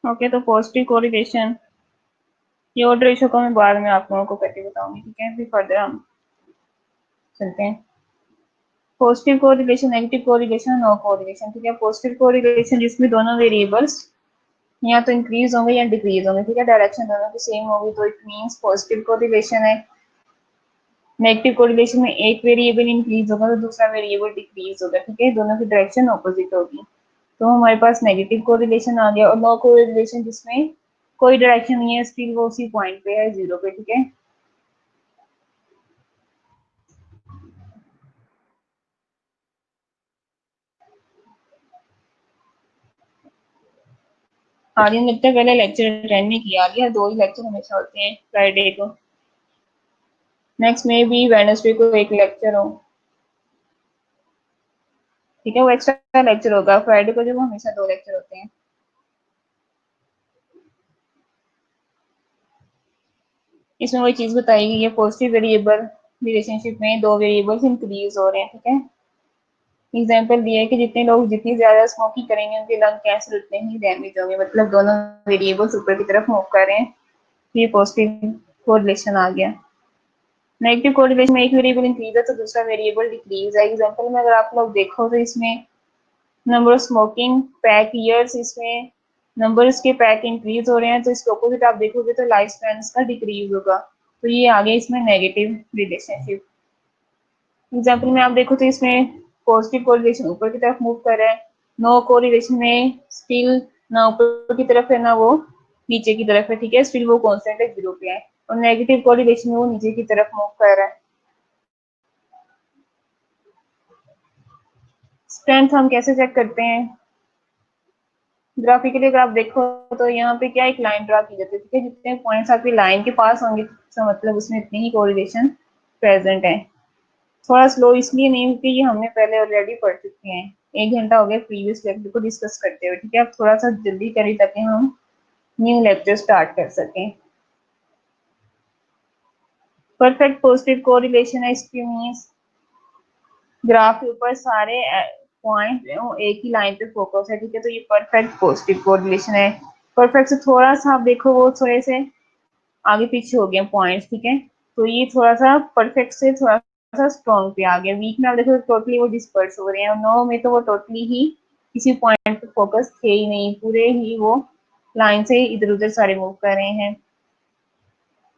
ओके, तो पॉजिटिव कोरिलेशन, ये ऑर्डर रेशो को मैं बाद में आप लोगों को करके बताऊंगी, ठीक है। फिर फर्दर हम चलते हैं। Positive correlation, negative correlation, no correlation, ठीक है। पॉजिटिव कोरिलेशन जिसमें दोनों वेरिएबल्स या तो इंक्रीज होंगे या डिक्रीज होंगे, ठीक है। डायरेक्शन दोनों की सेम होगी तो इट मीन्स पॉजिटिव कोरिलेशन है। नेगेटिव कोरिलेशन में एक वेरिएबल इंक्रीज होगा तो दूसरा वेरिएबल डिक्रीज होगा, ठीक है। दोनों की डायरेक्शन ऑपोजिट होगी, तो हमारे पास नेगेटिव कोरिलेशन आ गया। और नो कोरिलेशन जिसमें कोई डायरेक्शन नहीं है, स्टिल वो उसी पॉइंट पे है, जीरो पे, ठीक है। आज दिन लगता है पहले लेक्चर अटेंड नहीं किया गया, 2 ही लेक्चर हमेशा होते हैं फ्राइडे को। नेक्स्ट में भी वेडनेसडे को एक लेक्चर हो, ठीक है। वो एक्स्ट्रा लेक्चर होगा फ्राइडे को, जब हमेशा 2 लेक्चर होते हैं। इसमें वही चीज बताई गई है, पॉजिटिव वेरिएबल रिलेशनशिप में 2 वेरिएबल्स इंक्रीज हो रहे हैं, ठीक है। एग्जाम्पल दिया है कि जितनी ज्यादा स्मोकिंग करेंगे उनके लंग कैंसर उतने ही डैमेज होंगे, मतलब दोनों वेरिएबल्स ऊपर की तरफ मूव कर रहे हैं, तो ये पॉजिटिव कोरिलेशन आ गया। नेगेटिव कोरिलेशन में एक वेरिएबल इंक्रीज है तो दूसरा वेरिएबल डिक्रीज है। एग्जाम्पल में अगर आप लोग देखो तो इसमें number of smoking pack years, इसमें नंबर के पैक इंक्रीज हो रहे हैं, तो इसके ऑपोजिट आप देखोगे तो लाइफ स्पैन का डिक्रीज होगा, तो ये आगे इसमें नेगेटिव रिलेशनशिप। एग्जाम्पल में आप देखो तो इसमें पॉजिटिव कोरिलेशन ऊपर की तरफ मूव कर रहा है, नो कोरिलेशन में स्टिल ना ऊपर की तरफ है ना वो नीचे की तरफ है, ठीक है। स्टिल वो कांस्टेंट है, जीरो पे है। और नेगेटिव कोरिलेशन में वो नीचे की तरफ मूव कर रहा है। स्ट्रेंथ हम कैसे चेक करते हैं, ग्राफिकली अगर आप देखो तो यहाँ पे क्या एक लाइन ड्रा की जाती है, ठीक है। जितने पॉइंट्स आपकी लाइन के पास होंगे तो मतलब उसमें इतनी ही कोरिलेशन प्रेजेंट है। थोड़ा स्लो इसलिए नहीं क्योंकि ये हमने पहले ऑलरेडी पढ़ चुके हैं, 1 घंटा हो गया प्रीवियस लेक्चर को डिस्कस करते हुए, ठीक है। अब थोड़ा सा जल्दी करें ताकि हम न्यू लेक्चर स्टार्ट कर सकें। परफेक्ट पॉजिटिव कोरिलेशन है, इसके मीन्स ग्राफ के ऊपर सारे पॉइंट वो एक ही लाइन पे फोकस है, ठीक है। तो ये परफेक्ट पॉजिटिव कोरिलेशन है। परफेक्ट से थोड़ा सा आप देखो वो थोड़े से आगे पीछे हो गए पॉइंट्स, ठीक है। तो ये थोड़ा सा परफेक्ट से थोड़ा सा स्ट्रॉन्ग पे आ गया। वीक में आप देखो तो टोटली वो डिस्पर्स हो रहे हैं, और नो में तो वो टोटली ही किसी पॉइंट पे फोकस थे ही नहीं, पूरे ही वो लाइन से इधर उधर सारे मूव कर रहे हैं।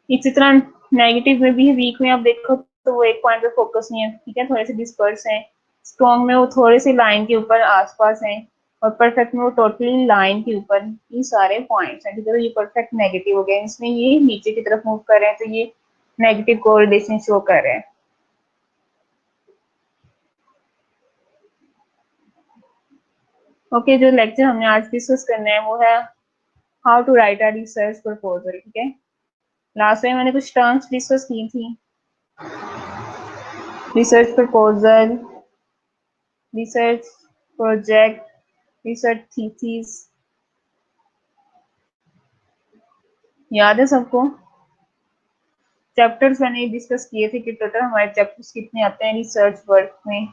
इसी तरह नेगेटिव में भी वीक में आप देखो तो वो एक पॉइंट पे फोकस नहीं है, ठीक है, थोड़े से डिस्पर्स हैं। स्ट्रॉन्ग में वो थोड़े से लाइन के ऊपर आसपास हैं, और परफेक्ट में वो टोटली लाइन के ऊपर ही सारे पॉइंट्स हैं, ठीक है। तो ये परफेक्ट नेगेटिव हो गया, इसमें ये नीचे की तरफ मूव कर रहे हैं, तो ये नेगेटिव कोरिलेशन शो कर रहे हैं। ओके, जो लेक्चर हमने आज डिस्कस करना है वो है how to write a research proposal, ठीक है। लास्ट टाइम मैंने कुछ टर्म्स डिस्कस की थी, research proposal, research project, research thesis, याद है सबको। चैप्टर्स मैंने डिस्कस किए थे कि टोटल हमारे चैप्टर्स कितने आते हैं रिसर्च वर्क में।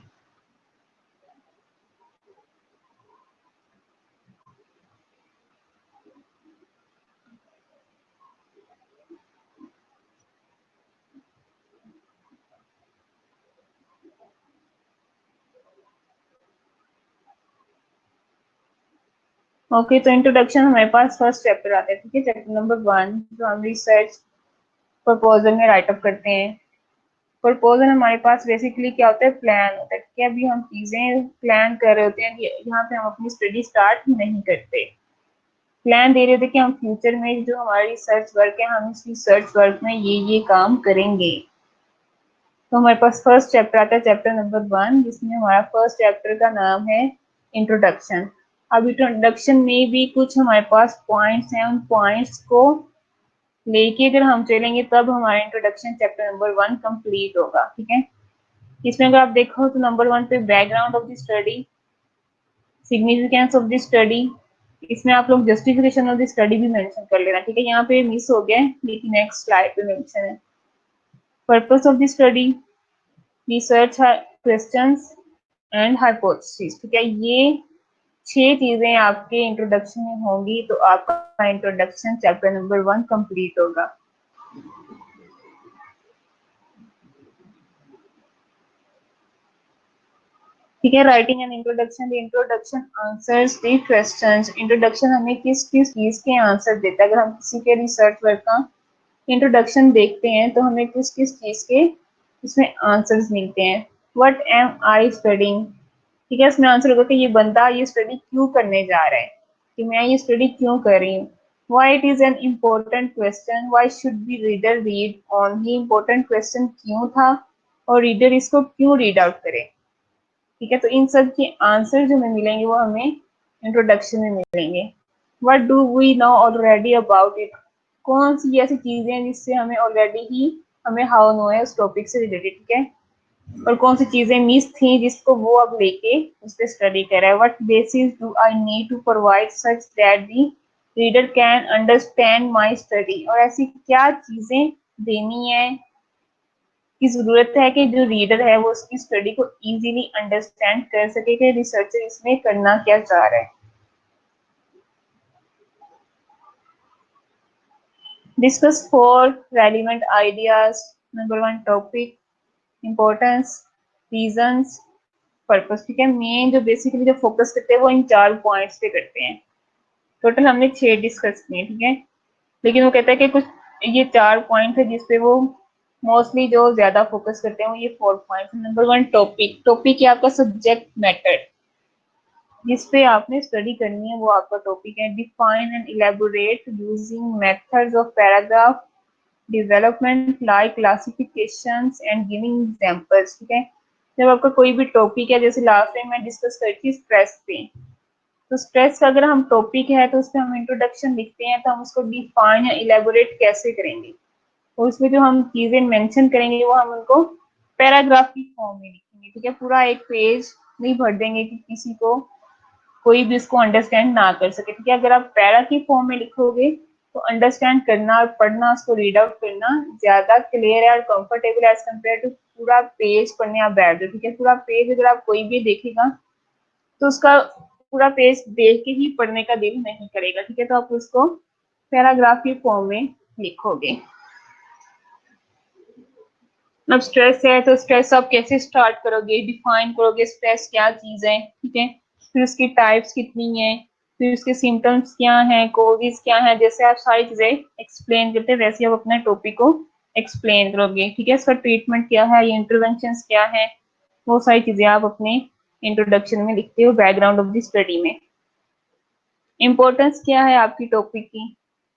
ओके, तो इंट्रोडक्शन हमारे पास फर्स्ट चैप्टर आता है, ठीक है, चैप्टर नंबर 1 जो हम रिसर्च प्रपोजल में राइटअप करते हैं। प्रपोजल हमारे पास बेसिकली क्या होता है, प्लान होता है, ठीक है। अभी हम चीजें प्लान कर रहे होते हैं कि यहाँ पे हम अपनी स्टडी स्टार्ट नहीं करते, प्लान दे रहे होते कि हम फ्यूचर में जो हमारी रिसर्च वर्क है हम इस रिसर्च वर्क में ये काम करेंगे। तो हमारे पास फर्स्ट चैप्टर आता है, चैप्टर नंबर 1, जिसमें हमारा फर्स्ट चैप्टर का नाम है इंट्रोडक्शन। अब इंट्रोडक्शन में भी कुछ हमारे पास पॉइंट्स हैं, उन पॉइंट्स को लेके अगर हम चलेंगे तब हमारा इंट्रोडक्शन चैप्टर नंबर 1 कंप्लीट होगा, ठीक है। इसमें अगर आप देखो तो नंबर 1 पे background of the study, significance of the study, इसमें आप लोग जस्टिफिकेशन ऑफ द स्टडी भी मेंशन कर लेना, ठीक है। यहाँ पे मिस हो गया है लेकिन नेक्स्ट स्लाइड पे मेंशन है। Purpose of the study, research questions and hypothesis, ठीक है। ये 6 चीजें आपके इंट्रोडक्शन में होंगी तो आपका इंट्रोडक्शन चैप्टर नंबर 1 कंप्लीट होगा। ठीक है, writing an introduction, the introduction answers the questions. Introduction हमें किस किस चीज के आंसर देता है। अगर हम किसी के रिसर्च वर्क का इंट्रोडक्शन देखते हैं तो हमें किस किस चीज के इसमें आंसर्स मिलते हैं। व्हाट एम आई स्टडिंग, ठीक है, इसमें आंसर होगा कि ये बंदा ये स्टडी क्यों करने जा रहा है, कि मैं ये स्टडी क्यों कर रही हूँ। Why it is an important question, why should be reader read on, ये इम्पोर्टेंट क्वेश्चन क्यों था और रीडर इसको क्यों रीड आउट करे, ठीक है। तो इन सब के आंसर जो हमें मिलेंगे वो हमें इंट्रोडक्शन में मिलेंगे। What do we know already about it, कौन सी ऐसी चीजें हैं जिससे हमें ऑलरेडी ही हमें हाउ नो है उस टॉपिक से रिलेटेड, ठीक है। और कौन सी चीजें मिस थी जिसको वो अब लेके उस पर स्टडी कर रहा है। What basis do I need to provide such that the reader can understand my study, और ऐसी क्या चीजें देनी है की जरूरत है कि जो रीडर है वो उसकी स्टडी को इजीली अंडरस्टैंड कर सके कि रिसर्चर इसमें करना क्या चाह रहा है। Discuss 4 relevant ideas. Number 1 topic, importance, reasons, purpose, ठीक है। मेन जो बेसिकली जो फोकस करते हैं वो इन 4 पॉइंट्स पे करते हैं। टोटल हमने 6 डिस्कस किए, ठीक है। लेकिन वो कहता है कि कुछ ये 4 पॉइंट है जिसपे वो मोस्टली जो ज्यादा फोकस करते हैं वो ये 4 पॉइंट। नंबर 1 टॉपिक, टॉपिक है आपका सब्जेक्ट मैटर, जिस पे आपने स्टडी करनी है वो आपका टॉपिक है। Define and elaborate using methods of paragraph development like classifications and giving examples, ठीक है। जब आपका कोई भी टॉपिक है, जैसे लास्ट टाइम मैं डिस्कस करी थी स्ट्रेस पे, तो स्ट्रेस का अगर हम टॉपिक है तो उस पर हम इंट्रोडक्शन लिखते हैं तो हम उसको डिफाइन या इलेबोरेट कैसे करेंगे, और उसमें जो हम चीजें मेंशन करेंगे वो हम उनको पैराग्राफ की फॉर्म में लिखेंगे, ठीक है। पूरा एक पेज नहीं भर देंगे कि किसी को कोई भी इसको अंडरस्टैंड ना कर सके, ठीक है। अगर आप पैरा की फॉर्म में लिखोगे तो अंडरस्टैंड करना और पढ़ना, उसको रीड आउट करना ज्यादा क्लियर है और कंफर्टेबल एज कम्पेयर टू पूरा पेज पढ़ने आप बैठ जाओ, ठीक है। पूरा पेज अगर आप कोई भी देखेगा तो उसका पूरा पेज देख के ही पढ़ने का दिल नहीं करेगा, ठीक है। तो आप उसको पैराग्राफ की फॉर्म में लिखोगे। अब स्ट्रेस है तो स्ट्रेस आप कैसे स्टार्ट करोगे, डिफाइन करोगे स्ट्रेस क्या चीज है, ठीक है। फिर उसकी टाइप्स कितनी है, फिर उसके सिम्टम्स क्या हैं, कोजेस क्या हैं, जैसे आप सारी चीजें एक्सप्लेन करते हैं वैसे आप अपने टॉपिक को एक्सप्लेन करोगे, ठीक है। इसका ट्रीटमेंट क्या है, ये इंटरवेंशन क्या है, वो सारी चीजें आप अपने इंट्रोडक्शन में लिखते हो बैकग्राउंड ऑफ द स्टडी में। इम्पोर्टेंस क्या है आपकी टॉपिक की,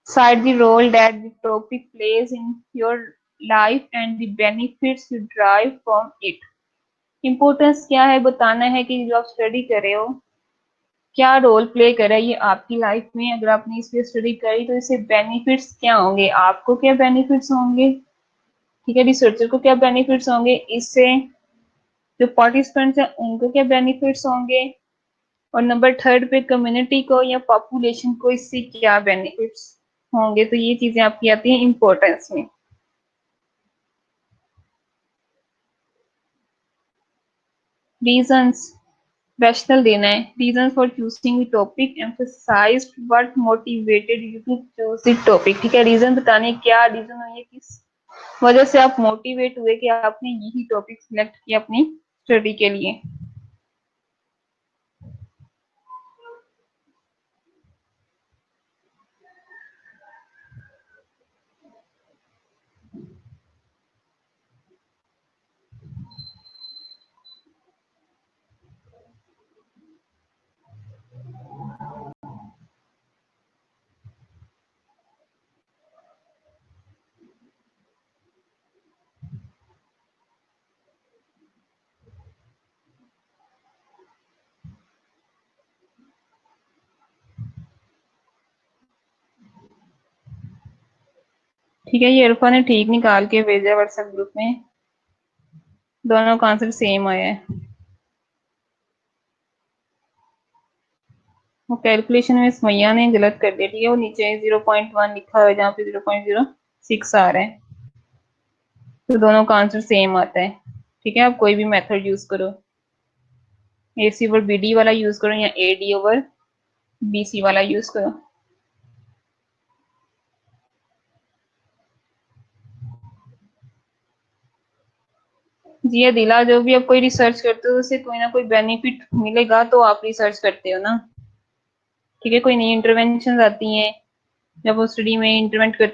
cite the role that the topic plays in your life and the benefits you derive from it। Importance क्या है, बताना है कि जो आप स्टडी कर रहे हो क्या रोल प्ले कर रहा है ये आपकी लाइफ में। अगर आपने इस पे स्टडी करी तो इससे बेनिफिट्स क्या होंगे, आपको क्या बेनिफिट्स होंगे, ठीक है, रिसर्चर को क्या बेनिफिट्स होंगे, इससे जो पार्टिसिपेंट्स हैं उनको क्या बेनिफिट्स होंगे, और नंबर 3 पे कम्युनिटी को या पॉपुलेशन को इससे क्या बेनिफिट्स होंगे। तो ये चीजें आपकी आती हैं इम्पोर्टेंस में। रीजंस, रैशनल देना है, reason for choosing the topic, emphasized what motivated you to choose the topic, ठीक है। रीजन बताने क्या रीजन है, किस वजह से आप मोटिवेट हुए कि आपने यही टॉपिक सिलेक्ट किया अपनी स्टडी के लिए। ठीक है, ये इरफा ने ठीक निकाल के भेजा व्हाट्सएप ग्रुप में, दोनों का आंसर सेम आया है। वो कैलकुलेशन में सुमैया ने गलत कर दिया, ठीक है, वो नीचे 0.1 लिखा हुआ है जहाँ पे 0.06 आ रहा है, तो दोनों का आंसर सेम आता है। ठीक है, आप कोई भी मेथड यूज करो, AC ओवर BD वाला यूज करो या AD ओवर BC वाला यूज करो। जी ये दिला, जो भी आप कोई रिसर्च करते हो उससे कोई ना कोई बेनिफिट मिलेगा तो आप रिसर्च करते हो ना। ठीक है, कोई नई इंटरवेंशन आती हैं, जब वो स्टडी में इंटरवेंट कर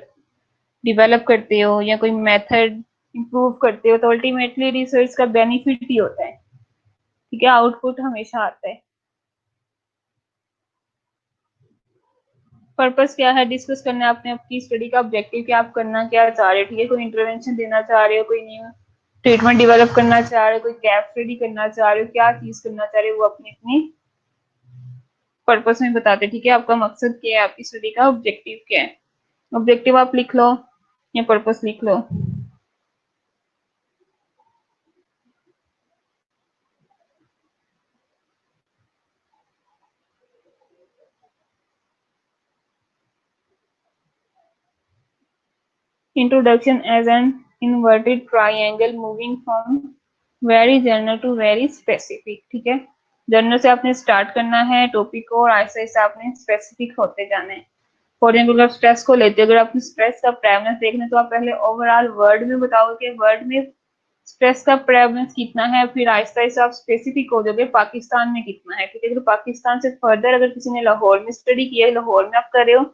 डिवेलप करते हो या कोई मेथड इंप्रूव करते हो तो अल्टीमेटली रिसर्च का बेनिफिट ही होता है। ठीक है, आउटपुट हमेशा आता है। पर्पस क्या है डिस्कस करना है, आपने अपनी स्टडी का ऑब्जेक्टिव क्या, आप करना क्या चाह रहे हो। ठीक है, कोई इंटरवेंशन देना चाह रहे हो, कोई न्यू ट्रीटमेंट डेवलप करना चाह रहे हो, कोई गैप स्टडी करना चाह रहे हो, क्या चीज करना चाह रहे हो, वो अपनी अपनी पर्पस में बताते। ठीक है, आपका मकसद क्या है, आपकी स्टडी का ऑब्जेक्टिव क्या है। ऑब्जेक्टिव आप लिख लो या पर्पस लिख लो। Introduction as an inverted triangle moving from very general to very specific. ठीक है, जनरल से आपने स्टार्ट करना है टॉपिक को और ऐसे ऐसे आपने स्पेसिफिक होते जाना है। फॉर एग्जाम्पल आप स्ट्रेस को लेते हो, अगर आपने स्ट्रेस का प्रेवलेंस देखना तो आप पहले ओवरऑल वर्ड में बताओगे वर्ड में स्ट्रेस का प्रेवलेंस कितना है, फिर आहिस्ता आहिस्ता आप स्पेसिफिक हो जाओगे पाकिस्तान में कितना है। ठीक है, अगर पाकिस्तान से फर्दर अगर किसी ने लाहौर में स्टडी किया है, लाहौर में आप कर रहे हो,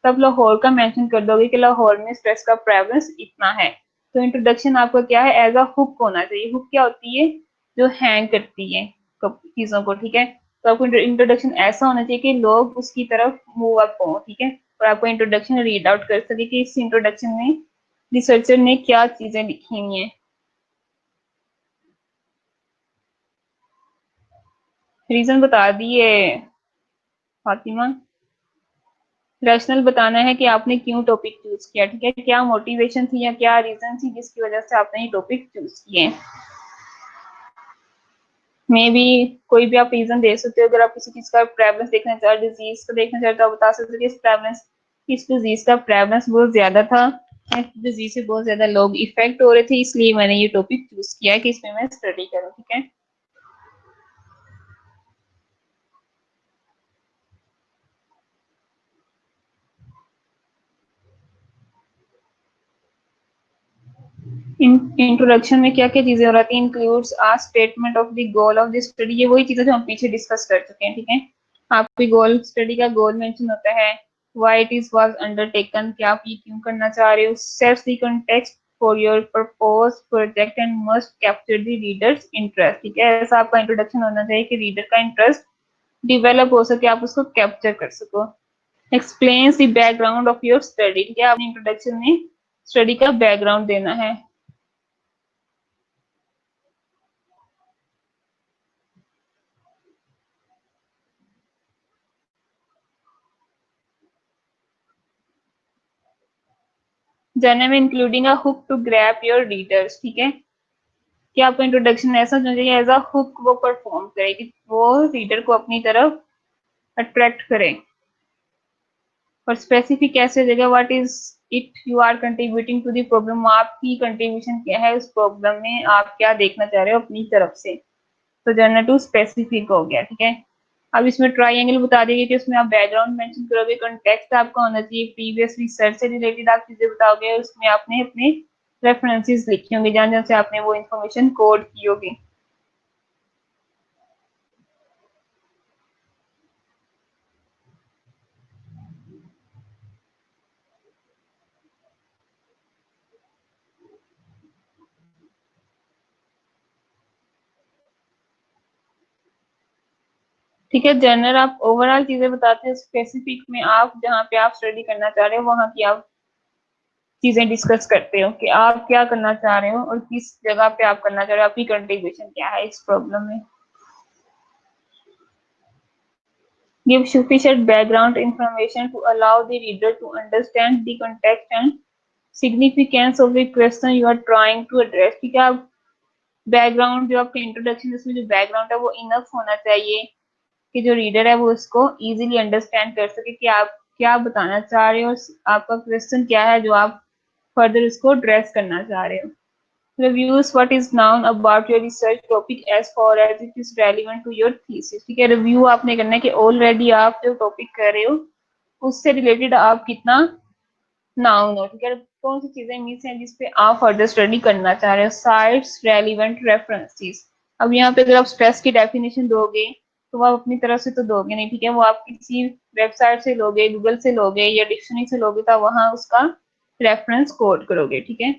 तब लाहौर का मेंशन कर दोगे कि लाहौर में स्ट्रेस का प्रेवलेंस इतना है। तो इंट्रोडक्शन आपका क्या है, एज अ हुक होना चाहिए। हुक क्या होती है, जो हैंग करती है चीजों को। ठीक है, तो आपको इंट्रोडक्शन ऐसा होना चाहिए कि लोग उसकी तरफ मूव अप हो। ठीक है, और आपको इंट्रोडक्शन रीड आउट कर सके कि इस इंट्रोडक्शन में रिसर्चर ने क्या चीजें लिखी हुई हैं। रीजन बता दिए फातिमा। रैशनल बताना है कि आपने क्यों टॉपिक चूज किया। ठीक है, क्या मोटिवेशन थी या क्या रीजन थी जिसकी वजह से आपने ये टॉपिक चूज किए। मे बी कोई भी आप रीजन दे सकते हो, अगर आप किसी चीज का प्रेवलेंस देखना चाहो, डिजीज का देखना चाहते हो, आप बता सकते हो कि इस डिजीज का प्रेवलेंस बहुत ज्यादा था, इस डिजीज से बहुत ज्यादा लोग इफेक्ट हो रहे थे, इसलिए मैंने ये टॉपिक चूज किया है कि इसमें मैं स्टडी करूँ। ठीक है, इंट्रोडक्शन में क्या क्या चीजें हो रही है, includes a statement of the goal of the study. ये वही चीजें जो हम पीछे डिस्कस कर चुके हैं। ठीक है, आपकी गोल स्टडी का गोल मेंशन होता है, why it is was undertaken, कि आप ये क्यों करना चाह रहे हो, sets the context for your propose project and must capture the readers interest. ठीक है, ऐसा आपका इंट्रोडक्शन होना चाहिए कि रीडर का इंटरेस्ट डिवेलप हो सके, आप उसको कैप्चर कर सको। Explains the background of your study. ठीक है, आपने इंट्रोडक्शन में स्टडी का बैकग्राउंड देना है। जर्नल में including a hook to grab your readers. ठीक है, कि आपका इंट्रोडक्शन ऐसा होना चाहिए एज अ हुक वो परफॉर्म करे, कि वो रीडर को अपनी तरफ अट्रैक्ट करे। और स्पेसिफिक कैसे हो जाएगा, what is it you are contributing to the problem, आपकी कंट्रीब्यूशन क्या है उस प्रॉब्लम में, आप क्या देखना चाह रहे हो अपनी तरफ से। तो जर्नल टू स्पेसिफिक हो गया। ठीक है, अब इसमें ट्राइंगल बता देंगे कि उसमें आप बैकग्राउंड मेंशन करोगे, कॉन्टेक्स्ट आपका होना चाहिए, प्रीवियस रिसर्च से रिलेटेड आप चीजें बताओगे, उसमें आपने अपने रेफरेंसेस लिखे होंगे जहां जहां से आपने वो इन्फॉर्मेशन कोड की होगी। ठीक है, जनरल आप ओवरऑल चीजें बताते हैं, स्पेसिफिक में आप जहाँ पे आप स्टडी करना चाह रहे हो वहां की आप चीजें डिस्कस करते हो कि आप क्या करना चाह रहे हो और किस जगह पे आप करना चाह रहे हो, आपकी कंट्रीब्यूशन क्या है इस प्रॉब्लम में। Give sufficient background information to allow the reader to understand the context and significance of the question you are trying to address, ठीक है। आप बैकग्राउंड जो आपका इंट्रोडक्शन है उसमें जो बैकग्राउंड है वो इनफ होना चाहिए कि जो रीडर है वो उसको इजीली अंडरस्टैंड कर सके कि आप क्या बताना चाह रहे हो और आपका क्वेश्चन क्या है जो आप फर्दर उसको एड्रेस करना चाह रहे हो। Reviews what is known about your research topic as far as it is relevant to your thesis, ठीक है। रिव्यू आपने करना है कि ऑलरेडी आप जो टॉपिक कर रहे हो उससे रिलेटेड आप कितना नाउन हो, ठीक है। कौन सी चीजें मिस हैं जिसपे आप फर्दर स्टडी करना चाह रहे हो। साइट्स रेलिवेंट रेफरेंसेस, अब यहाँ पे अगर आप स्ट्रेस की डेफिनेशन दोगे तो वो आप अपनी तरफ से तो दोगे नहीं, ठीक है। वो आप किसी वेबसाइट से लोगे, गूगल से लोगे या डिक्शनरी से लोगे तो वहां उसका रेफरेंस कोड करोगे, ठीक है।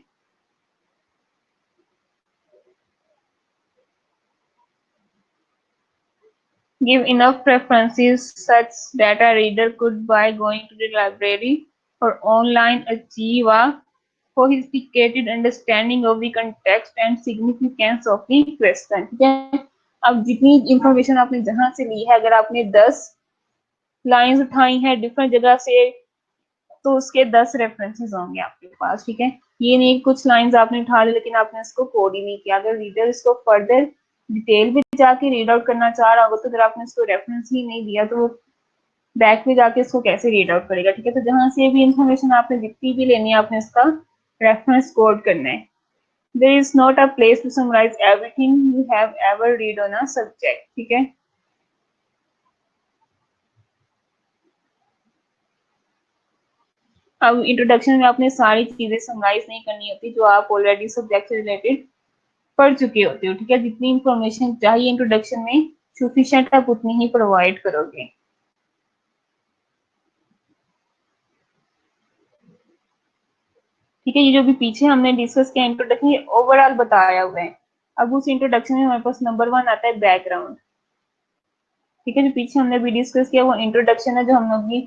Give enough references such that a reader could, by going to the library or online, achieve a sophisticated understanding of the context and significance of the question, ठीक है। अब जितनी इंफॉर्मेशन आपने जहां से ली है, अगर आपने 10 लाइंस उठाई हैं डिफरेंट जगह से तो उसके 10 रेफरेंसेस होंगे आपके पास, ठीक है। ये नहीं कुछ लाइंस आपने उठा ली लेकिन आपने इसको कोड ही नहीं किया। अगर रीडर इसको फर्दर डिटेल में जाके रीड आउट करना चाह रहा होगा तो अगर आपने इसको रेफरेंस ही नहीं दिया तो वो बैक में जाके इसको कैसे रीड आउट करेगा, ठीक है। तो जहां से भी इंफॉर्मेशन आपने जितनी भी लेनी है आपने इसका रेफरेंस कोड करना है। There is not a place to summarise everything you have ever read on a subject, ठीक है। अब इंट्रोडक्शन में आपने सारी चीजें समराइज नहीं करनी होती जो आप ऑलरेडी सब्जेक्ट से रिलेटेड पढ़ चुके होते हो, ठीक है। जितनी इंफॉर्मेशन चाहिए इंट्रोडक्शन में सफिशिएंट आप उतनी ही प्रोवाइड करोगे, ठीक है। ये जो भी पीछे हमने डिस्कस किया इंट्रोडक्शन ये ओवरऑल बताया हुआ है। अब उस इंट्रोडक्शन में हमारे पास नंबर 1 आता है बैकग्राउंड, ठीक है। जो पीछे हमने भी डिस्कस किया वो इंट्रोडक्शन है। जो हम लोग भी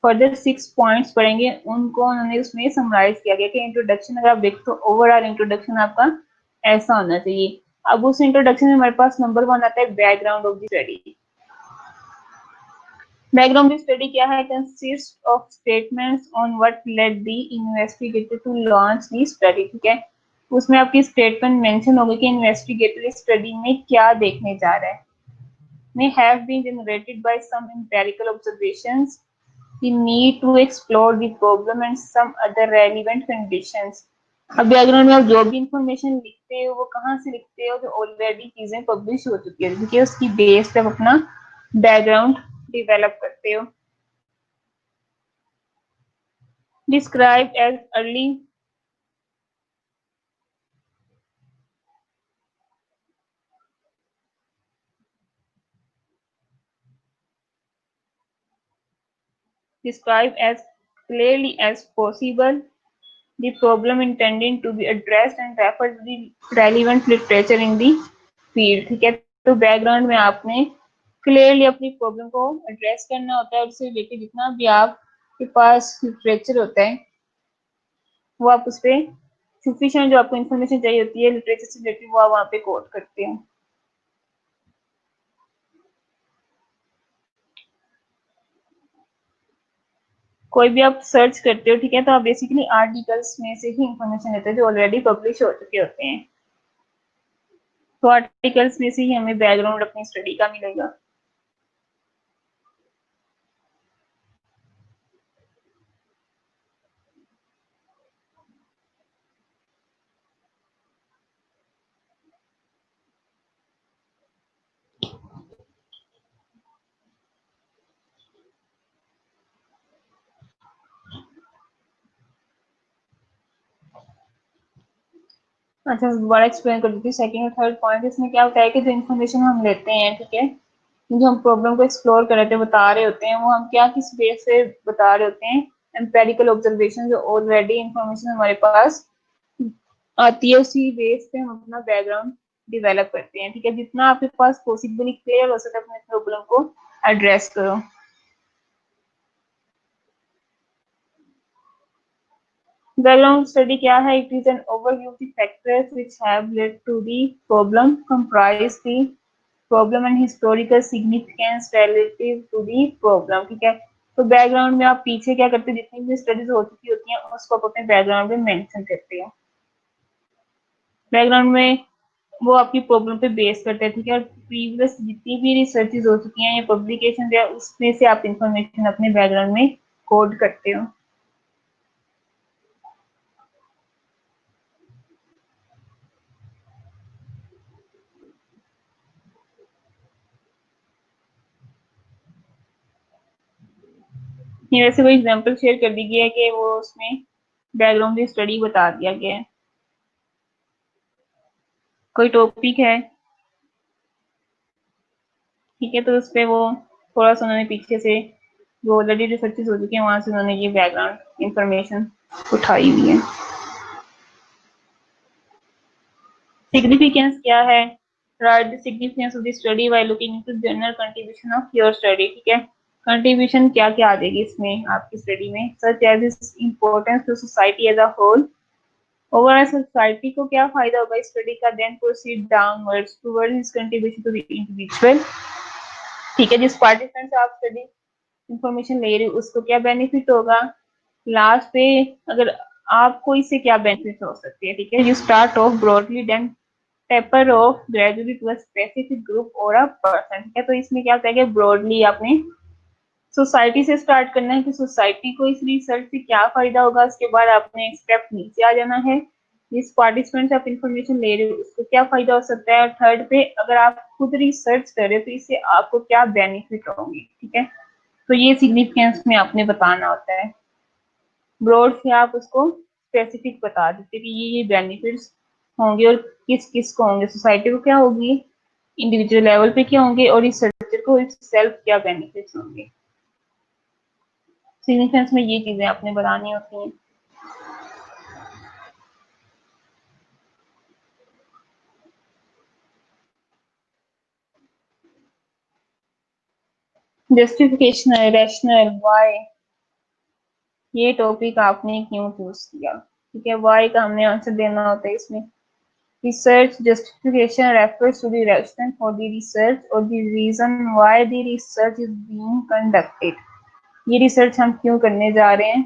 फर्दर 6 पॉइंट्स पढ़ेंगे उनको उन्होंने उसमें समराइज किया गया कि इंट्रोडक्शन अगर आप देखो तो ओवरऑल इंट्रोडक्शन आपका ऐसा होना चाहिए। अब उस इंट्रोडक्शन में हमारे पास नंबर 1 आता है background of the study. Background की स्टडी क्या है? Consist of statements on what led the investigator to launch the study, ठीक है। उसमें आपकी स्टेटमेंट मेंशन होगी कि इन्वेस्टिगेटर इस स्टडी में क्या देखने जा रहा है। may have been generated by some empirical observations, the need to explore the problem and some other relevant conditions। अब बैकग्राउंड में आप जो भी इंफॉर्मेशन लिखते हो वो कहाँ से लिखते हो? जो ऑलरेडी चीजें पब्लिश हो चुकी है, क्योंकि उसकी बेस पे आप अपना बैकग्राउंड डेवलप करते हो। Describe as early describe as clearly as possible the problem intended to be addressed and refer to the relevant literature in the field, ठीक है। तो बैकग्राउंड में आपने क्लियरली अपनी प्रॉब्लम को एड्रेस करना होता है और उससे रिलेटेड जितना भी आपके पास लिटरेचर होता है वो आप उस पर सफिशिएंट जो आपको इन्फॉर्मेशन चाहिए होती है लिटरेचर से रिलेटेड वो आप वहाँ पे कोट करते हैं। कोई भी आप सर्च करते हो, ठीक है, तो आप बेसिकली आर्टिकल्स में से ही इंफॉर्मेशन लेते हो जो ऑलरेडी पब्लिश हो चुके होते हैं। तो आर्टिकल्स में से ही हमें बैकग्राउंड अपनी स्टडी का मिलेगा। अच्छा दोबारा एक्सप्लेन कर देती हूँ। सेकंड और थर्ड पॉइंट इसमें क्या होता है कि जो इन्फॉर्मेशन हम लेते हैं, ठीक है, जो हम प्रॉब्लम को एक्सप्लोर कर रहे थे बता रहे होते हैं वो हम क्या किस बेस से बता रहे होते हैं? एम्पेरिकल ऑब्जर्वेशन, जो ऑलरेडी इंफॉर्मेशन हमारे पास आती है उसी बेस पे हम अपना बैकग्राउंड डिवेलप करते हैं, ठीक है। जितना आपके पास पॉसिबली क्लियर हो सके अपने प्रॉब्लम को एड्रेस करो। Background study क्या है? It is an overview of the factors which have led to the problem, comprise the problem and historical significance relative to the problem, ठीक है। तो बैकग्राउंड में आप पीछे क्या करते हैं, जितनी भी स्टडीज हो चुकी होती हैं उसको आप अपने बैकग्राउंड में मेंशन करते हैं। बैकग्राउंड में वो आपकी प्रॉब्लम पे बेस करते हैं, ठीक है। और प्रीवियस जितनी भी रिसर्चेज हो चुकी हैं या पब्लिकेशन है उसमें से आप इंफॉर्मेशन अपने बैकग्राउंड में कोड करते हो। ये वैसे कोई एग्जांपल शेयर कर दी गया है कि वो उसमें बैकग्राउंड की स्टडी बता दिया गया है। कोई टॉपिक है, ठीक है, तो उस पर वो थोड़ा सा उन्होंने पीछे से जो ऑलरेडी रिसर्चेस हो चुके हैं वहां से उन्होंने ये बैकग्राउंड इंफॉर्मेशन उठाई हुई है। सिग्निफिकेंस क्या है? Right the significance of the study by looking into general contribution of your study, ठीक है। कंट्रीब्यूशन क्या क्या आ जाएगी इसमें आपकी स्टडी में, such as is importance to society as a whole, overall society को क्या फायदा होगा इस स्टडी का, then proceed downwards towards his contribution to the individual, ठीक है। जिस पार्टिसिपेंट से आप स्टडी इंफॉर्मेशन ले रहे हो उसको क्या बेनिफिट होगा, लास्ट पे अगर आपको इससे क्या बेनिफिट हो सकती है, ठीक है। You start off broadly then taper off gradually to a specific group और अ पर्सन, ठीक है। तो इसमें क्या होता है कि ब्रॉडली आपने सोसाइटी से स्टार्ट करना है कि सोसाइटी को इस रिसर्च से क्या फायदा होगा, उसके बाद आपने एक स्टेप नीचे आ जाना है, जिस पार्टिसिपेंट से आप इंफॉर्मेशन ले रहे हो उसको क्या फायदा हो सकता है, और थर्ड पे अगर आप खुद रिसर्च कर रहे हो तो इससे आपको क्या बेनिफिट होंगे, ठीक है। तो ये सिग्निफिकेंस में आपने बताना होता है। ब्रॉड से आप उसको स्पेसिफिक बता देते कि ये बेनिफिट्स होंगे और किस किस को होंगे, सोसाइटी को क्या होगी, इंडिविजुअल लेवल पे क्या होंगे, और रिसर्चर को सेल्फ क्या बेनिफिट्स होंगे। सिग्निफिकेंस में ये चीजें आपने बतानी होती हैं। जस्टिफिकेशन, रैशनल, व्हाई, ये टॉपिक आपने क्यों चूज किया, ठीक है। व्हाई का हमने आंसर देना होता है इसमें। Research justification refers to the rationale for the research or the reason why the research is being conducted. ये रिसर्च हम क्यों करने जा रहे हैं,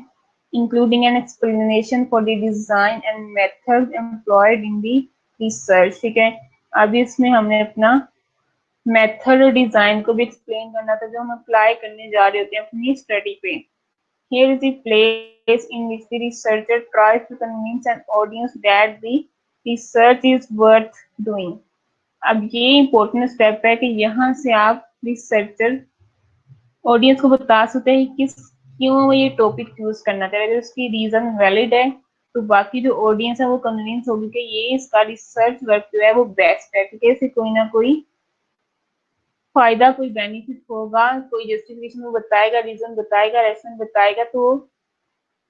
including an explanation for the design and method employed in the research, ठीक है। अभी इसमें हमने अपना मेथड और डिजाइन को भी एक्सप्लेन करना था जो हम अप्लाई करने जा रहे होते हैं अपनी स्टडी पे। Here is the place in which the researcher tries to convince an audience that the research is worth doing. अब ये इम्पोर्टेंट स्टेप है कि यहाँ से आप रिसर्चर ऑडियंस को बता सकते हैं किस क्यों वो ये टॉपिक चूज करना चाह रहे हैं। अगर उसकी रीजन वैलिड है तो बाकी जो ऑडियंस है वो कन्विंस होगी कि ये इसका रिसर्च वर्क जो है वो बेस्ट है, ठीक है। इससे कोई ना कोई फायदा, कोई बेनिफिट होगा, कोई जस्टिफिकेशन वो बताएगा, रीजन बताएगा, रेफरेंस बताएगा, तो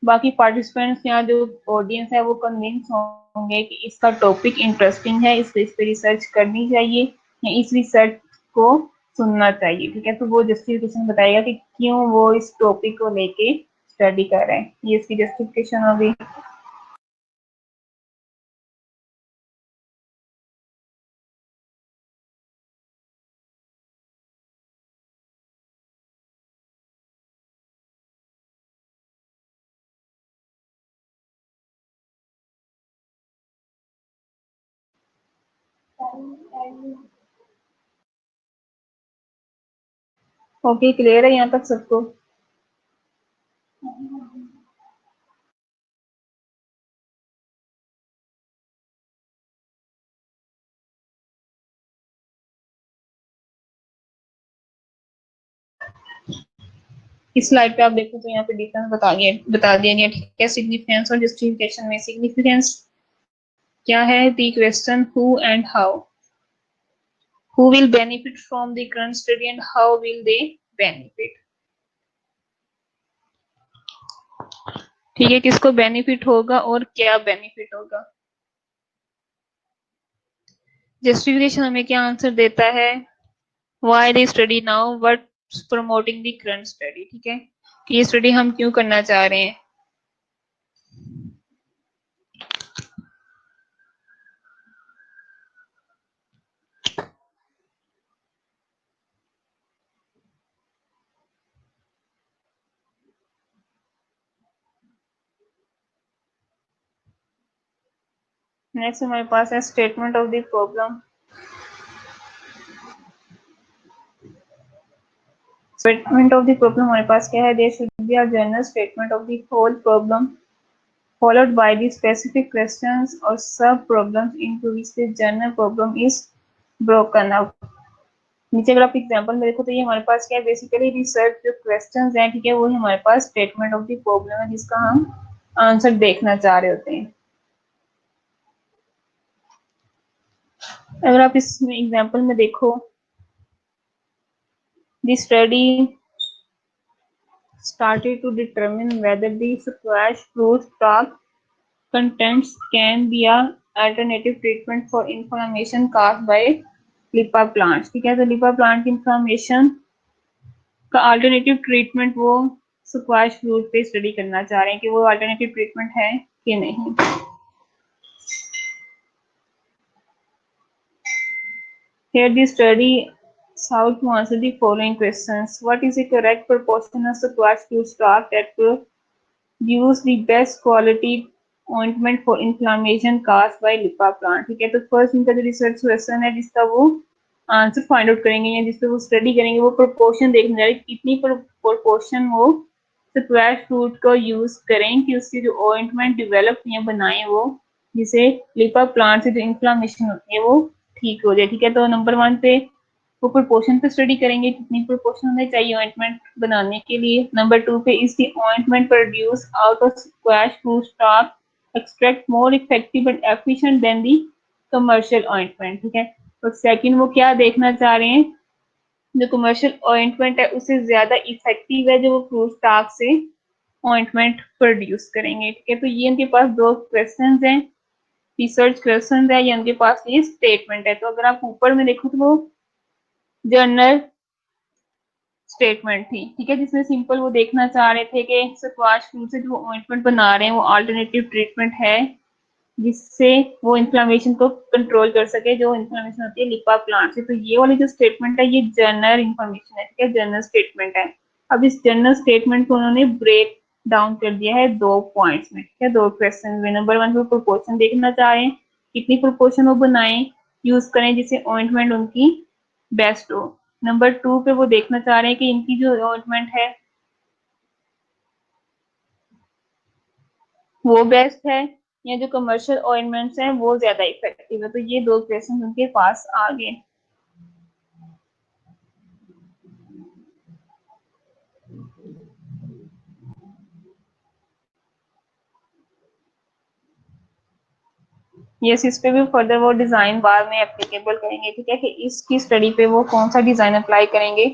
बाकी पार्टिसिपेंट्स या जो ऑडियंस है वो कन्विंस होंगे कि इसका टॉपिक इंटरेस्टिंग है, इस पे रिसर्च करनी चाहिए या इस रिसर्च को सुनना चाहिए, ठीक है। तो वो जस्टिफिकेशन बताएगा कि क्यों वो इस टॉपिक को लेके स्टडी कर रहे हैं, ये इसकी जस्टिफिकेशन होगी। ओके, क्लियर है यहाँ तक सबको? इस स्लाइड पे आप देखो तो यहाँ पे डिफरेंस बता दिया गया, ठीक है। सिग्निफिकेंस और जस्टिफिकेशन में सिग्निफिकेंस क्या है, the question who and how, who will benefit from the current study and how will they benefit, ठीक है। किसको बेनिफिट होगा और क्या बेनिफिट होगा। जस्टिफिकेशन हमें क्या आंसर देता है, why they study now what promoting the current study, ठीक है, कि ये स्टडी हम क्यों करना चाह रहे हैं। नेक्स्ट हमारे पास है statement of the problem. Statement of the problem हमारे पास क्या है, there should be a general statement of the whole problem followed by the specific questions or sub-problems into which the general problem is broken up। नीचे अगर आप एग्जांपल में देखो तो ये हमारे पास क्या है, बेसिकली रिसर्च जो क्वेश्चंस हैं, ठीक है, वो हमारे पास स्टेटमेंट ऑफ द प्रॉब्लम है जिसका हम आंसर देखना चाह रहे होते हैं। अगर आप इसमें एग्जांपल में देखो, the study started to determine whether the squash fruit stock contents can be a alternative treatment for inflammation caused by लिपा प्लांट। ठीक है, तो लिपा प्लांट की इंफ्लामेशन का अल्टरनेटिव ट्रीटमेंट वो स्क्वाश फ्रूट पे स्टडी करना चाह रहे हैं कि वो अल्टरनेटिव ट्रीटमेंट है कि नहीं। Here the study sought to answer the following questions: what is the correct proportion of squash fruit stock that use the best quality ointment for inflammation caused by लिपा प्लांट। ठीक है, तो फर्स्ट इनका जो रिसर्च क्वेश्चन है जिसका वो आंसर फाइंड आउट करेंगे या जिसपे वो स्टडी करेंगे, वो प्रोपोर्शन देखने जा रहे हैं कितनी प्रोपोर्शन वो स्क्वैश फ्रूट को यूज करें कि उसके जो ऑइंटमेंट डेवलप या बनाए वो जिसे लिपा प्लांट से जो इन्फ्लामेशन होती है वो ठीक हो जाए। ठीक है, तो नंबर 1 पे वो प्रोपोर्शन पे स्टडी करेंगे कितनी प्रोपोर्शन होने चाहिए ऑइंटमेंट बनाने के लिए। नंबर 2 पे is the ointment produce out of squash fruit stock extract more effective and efficient then the commercial ointment. ठीक है, तो सेकंड वो क्या देखना चाह रहे हैं, जो कमर्शियल ऑइंटमेंट है उससे ज्यादा इफेक्टिव है जो वो फ्रूट स्टॉक से ऑइंटमेंट प्रोड्यूस करेंगे। ठीक है, तो ये उनके पास दो क्वेश्चन हैं, रिसर्च क्वेश्चन है, ये उनके पास ये स्टेटमेंट है। तो अगर आप ऊपर में देखो तो वो जर्नल स्टेटमेंट थी। ठीक है, जिसमें सिंपल वो देखना चाह रहे थे कि स्क्वाश फ्रूट से जो ऑइंटमेंट बना रहे हैं वो अल्टरनेटिव ट्रीटमेंट है जिससे वो इन्फ्लामेशन को कंट्रोल कर सके, जो इन्फ्लामेशन होती है लिपा प्लांट से। तो ये वाली जो स्टेटमेंट है ये जनरल इंफॉर्मेशन है। ठीक है, जनरल स्टेटमेंट है। अब इस जनरल स्टेटमेंट को उन्होंने ब्रेक डाउन कर दिया है दो पॉइंट्स में। ठीक है, दो क्वेश्चन में। नंबर 1 पे प्रोपोर्शन देखना चाह रहे हैं, कितनी प्रोपोर्शन वो बनाए यूज करें जिससे ऑइंटमेंट उनकी बेस्ट हो। नंबर 2 पे वो देखना चाह रहे हैं कि इनकी जो ऑइंटमेंट है वो बेस्ट है या जो कमर्शियल ऑइंटमेंट्स हैं वो ज्यादा इफेक्टिव है। तो ये दो क्वेश्चन उनके पास आ गए। यस, इस पे भी फर्दर वो डिजाइन बाद में एप्लीकेबल करेंगे। ठीक है, कि इसकी स्टडी पे वो कौन सा डिजाइन अप्लाई करेंगे,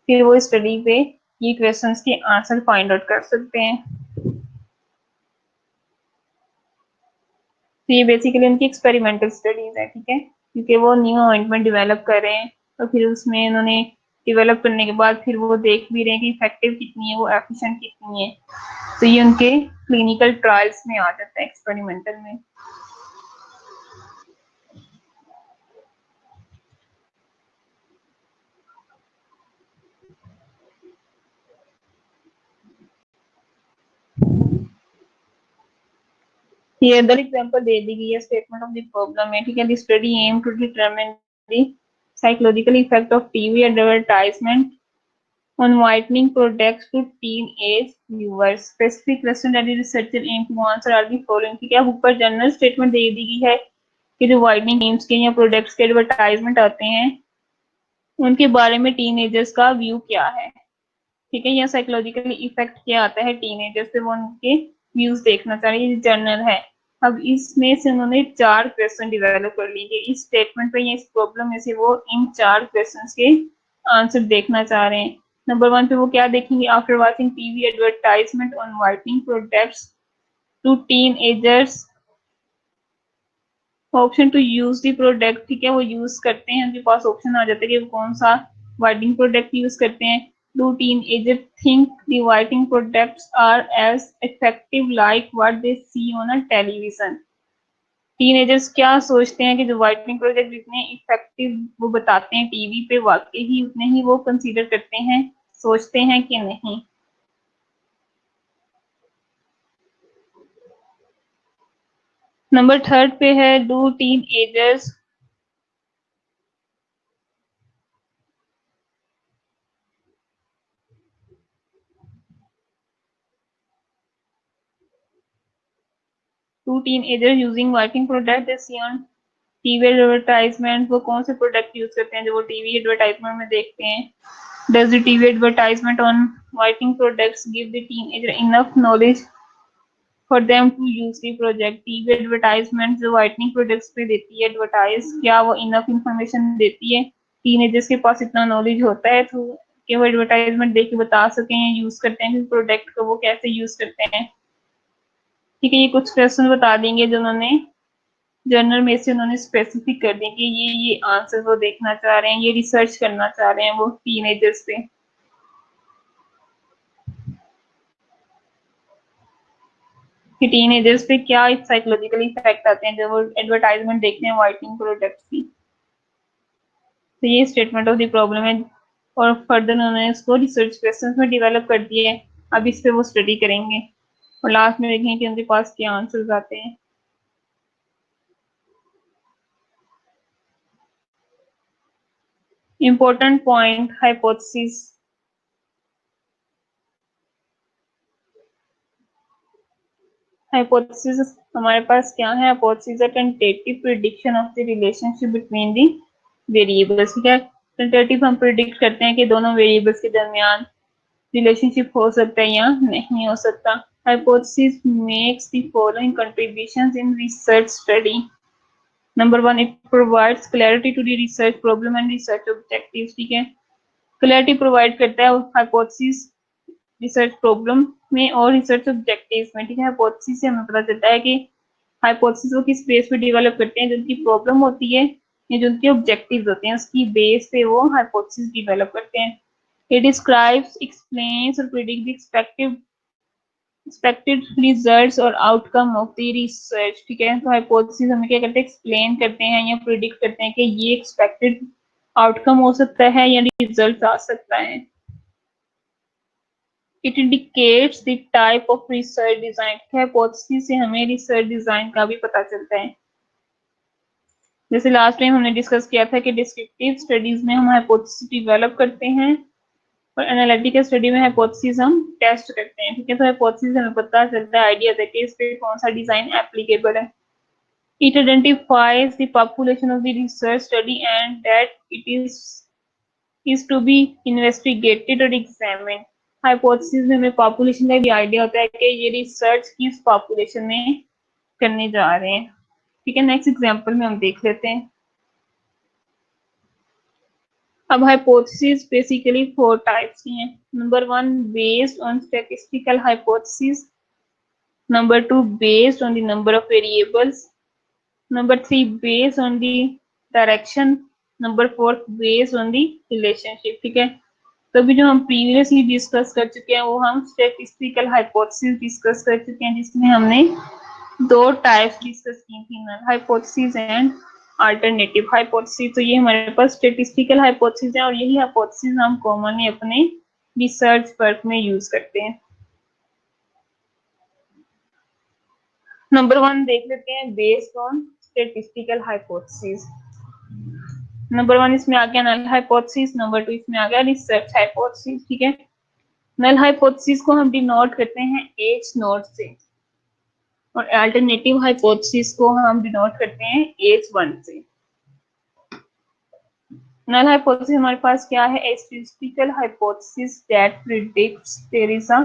फिर वो स्टडी पे ये क्वेश्चंस के आंसर फाइंड आउट कर सकते हैं। तो ये बेसिकली उनकी एक्सपेरिमेंटल स्टडीज है। ठीक है, क्योंकि वो न्यू ऑइंटमेंट डेवलप कर रहे हैं तो फिर उसमें उन्होंने डेवलप करने के बाद फिर वो देख भी रहे हैं कि इफेक्टिव कितनी है, वो एफिशिएंट कितनी है। तो ये उनके क्लिनिकल ट्रायल्स में आ जाता है, एक्सपेरिमेंटल में। ये अदर एग्जांपल दे दी गई है स्टेटमेंट ऑफ द प्रॉब्लम में। ठीक है, the study aim to determine the psychological effect of TV advertisement on whitening products to teenage viewers. Specific question that the researcher aim to answer are the following। ठीक है, अब ऊपर जनरल स्टेटमेंट दे दी गई है कि जो वाइटनिंग क्रीम्स के या प्रोडक्ट्स के एडवर्टाइजमेंट आते हैं उनके बारे में टीनेजर्स का व्यू क्या है। ठीक है, या साइकोलॉजिकल इफेक्ट क्या आता है टीनेजर्स पे, वो उनके व्यूज देखना चाह रही है, जर्नल है। अब इसमें से उन्होंने 4 क्वेश्चन डेवलप कर लिए इस स्टेटमेंट पे या इस प्रॉब्लम में से वो इन 4 क्वेश्चंस के आंसर देखना चाह रहे हैं। नंबर 1 पे वो क्या देखेंगे, after watching TV advertisement on whitening products to teenagers option to use the product. ठीक है, वो यूज करते हैं, उनके पास ऑप्शन आ जाता है कि वो कौन सा वाइटनिंग प्रोडक्ट यूज करते हैं। Do teenager think the whitening products are as effective like what they see on a television. Teenagers क्या सोचते हैं कि जो वाइटनिंग प्रोडक्ट जितने इफेक्टिव वो बताते हैं टीवी पे वाकई ही उतने ही वो कंसीडर करते हैं, सोचते हैं कि नहीं। नंबर थर्ड पे है do teenagers using working product they see on TV advertisement. वो कौन से प्रोडक्ट यूज करते हैं जो वो टीवी एडवर्टाइजमेंट में देखते हैं? Does the TV advertisement on working products give the teenager enough knowledge for them to use the project? TV advertisement जो वाइटनिंग प्रोडक्ट्स पे देती है एडवर्टाइज, क्या वो इनफ इंफॉर्मेशन देती है? टीनेजर्स के पास इतना नॉलेज होता है तो कि वो एडवर्टाइजमेंट देख के बता सकें यूज करते हैं प्रोडक्ट को वो कैसे यूज करते हैं? ठीक है, ये कुछ क्वेश्चन बता देंगे जो उन्होंने जर्नल में से उन्होंने स्पेसिफिक कर दिया कि ये आंसर वो देखना चाह रहे हैं, ये रिसर्च करना चाह रहे हैं वो टीनेजर्स पे। कि टीनेजर्स पे क्या साइकोलॉजिकल इफेक्ट आते हैं जब वो एडवर्टाइजमेंट देखते हैं वाइटनिंग प्रोडक्ट्स की। तो ये स्टेटमेंट ऑफ द प्रॉब्लम है और फर्दर उन्होंने इसको रिसर्च क्वेश्चंस में डेवलप कर दिए है। अब इस पे वो स्टडी करेंगे और लास्ट में देखेंगे कि उनके पास क्या आंसर्स आते हैं। Important point hypothesis. हाइपोथेसिस हमारे पास क्या है? Hypothesis a tentative prediction of the relationship between the variables. ठीक है, टेंटेटिव हम प्रिडिक्ट करते हैं कि दोनों वेरिएबल्स के दरमियान रिलेशनशिप हो सकता है या नहीं हो सकता। Hypothesis makes the following contributions in research study. Number one, it provides clarity to the research problem and research objectives. ठीक है, क्लैरिटी प्रोवाइड करता है हाइपोथेसिस रिसर्च प्रॉब्लम में और रिसर्च ऑब्जेक्टिव्स में। ठीक है, हाइपोथेसिस से हमें पता चलता है कि हाइपोथेसिस को किस बेस पे डेवलप करते हैं, जो उनकी प्रॉब्लम होती है या जो उनके ऑब्जेक्टिव्स होते हैं उसकी बेस पे वो हाइपोथेसिस डेवलप करते हैं। इट डिस्क्राइब्स, एक्सप्लेन्स और प्रिडिक्ट द एक्सपेक्टेड रिजल्ट्स और आउटकम ऑफ द रिसर्च। ठीक है, तो हाइपोथेसिस हमें क्या करते हैं? एक्सप्लेन करते हैं या प्रिडिक्ट करते हैं कि ये एक्सपेक्टेड आउटकम हो सकता है या रिजल्ट आ सकता है। It indicates the type of research design. Hypothesis से हमें रिसर्च डिजाइन का भी पता चलता है। जैसे लास्ट टाइम हमने डिस्कस किया था कि डिस्क्रिप्टिव स्टडीज में हम हाइपोथेसिस डेवलप करते हैं और एनालिटिकल स्टडी में हाइपोथेसिस हम टेस्ट करते हैं। ठीक है, तो हाइपोथेसिस हमें पता चलता है, आइडिया है कि इस पे कौन सा डिजाइन एप्लीकेबल है। It identifies the population of the research study and that it is to be investigated और एग्जामिन्ड। हाइपोथेसिस में हमें पॉपुलेशन का भी आइडिया होता है कि ये रिसर्च किस पॉपुलेशन में करने जा रहे हैं। ठीक है, नेक्स्ट एग्जांपल में हम देख लेते हैं। अब हाइपोथेसिस बेसिकली 4 टाइप्स की हैं। Number 1, based on statistical hypothesis. Number 2, based on the number of variables. Number 3, based on the direction. Number 4, based on the relationship. ठीक है, तो अभी जो हम प्रीवियसली डिस्कस कर चुके हैं वो हम स्टैटिस्टिकल हाइपोथेसिस डिस्कस कर चुके हैं, जिसमें हमने 2 टाइप्स डिस्कस की थी, null hypothesis and alternative hypothesis. तो ये हमारे पास स्टैटिस्टिकल हाइपोथेसिस है और यही हाइपोथेसिस हम कॉमनली अपने रिसर्च वर्क में यूज करते हैं। नंबर 1 देख लेते हैं, based on statistical hypothesis. Number 1 इसमें आ गया नल हाइपोथेसिस, नंबर 2 इसमें आ गया रिसर्च हाइपोथेसिस। ठीक है, नल हाइपोथेसिस को हम डिनोट करते हैं एच नोट से और अल्टरनेटिव हाइपोथेसिस को हम डिनोट करते हैं H1 से। नल हाइपोथेसिस हमारे पास क्या है? A statistical hypothesis that predicts there is a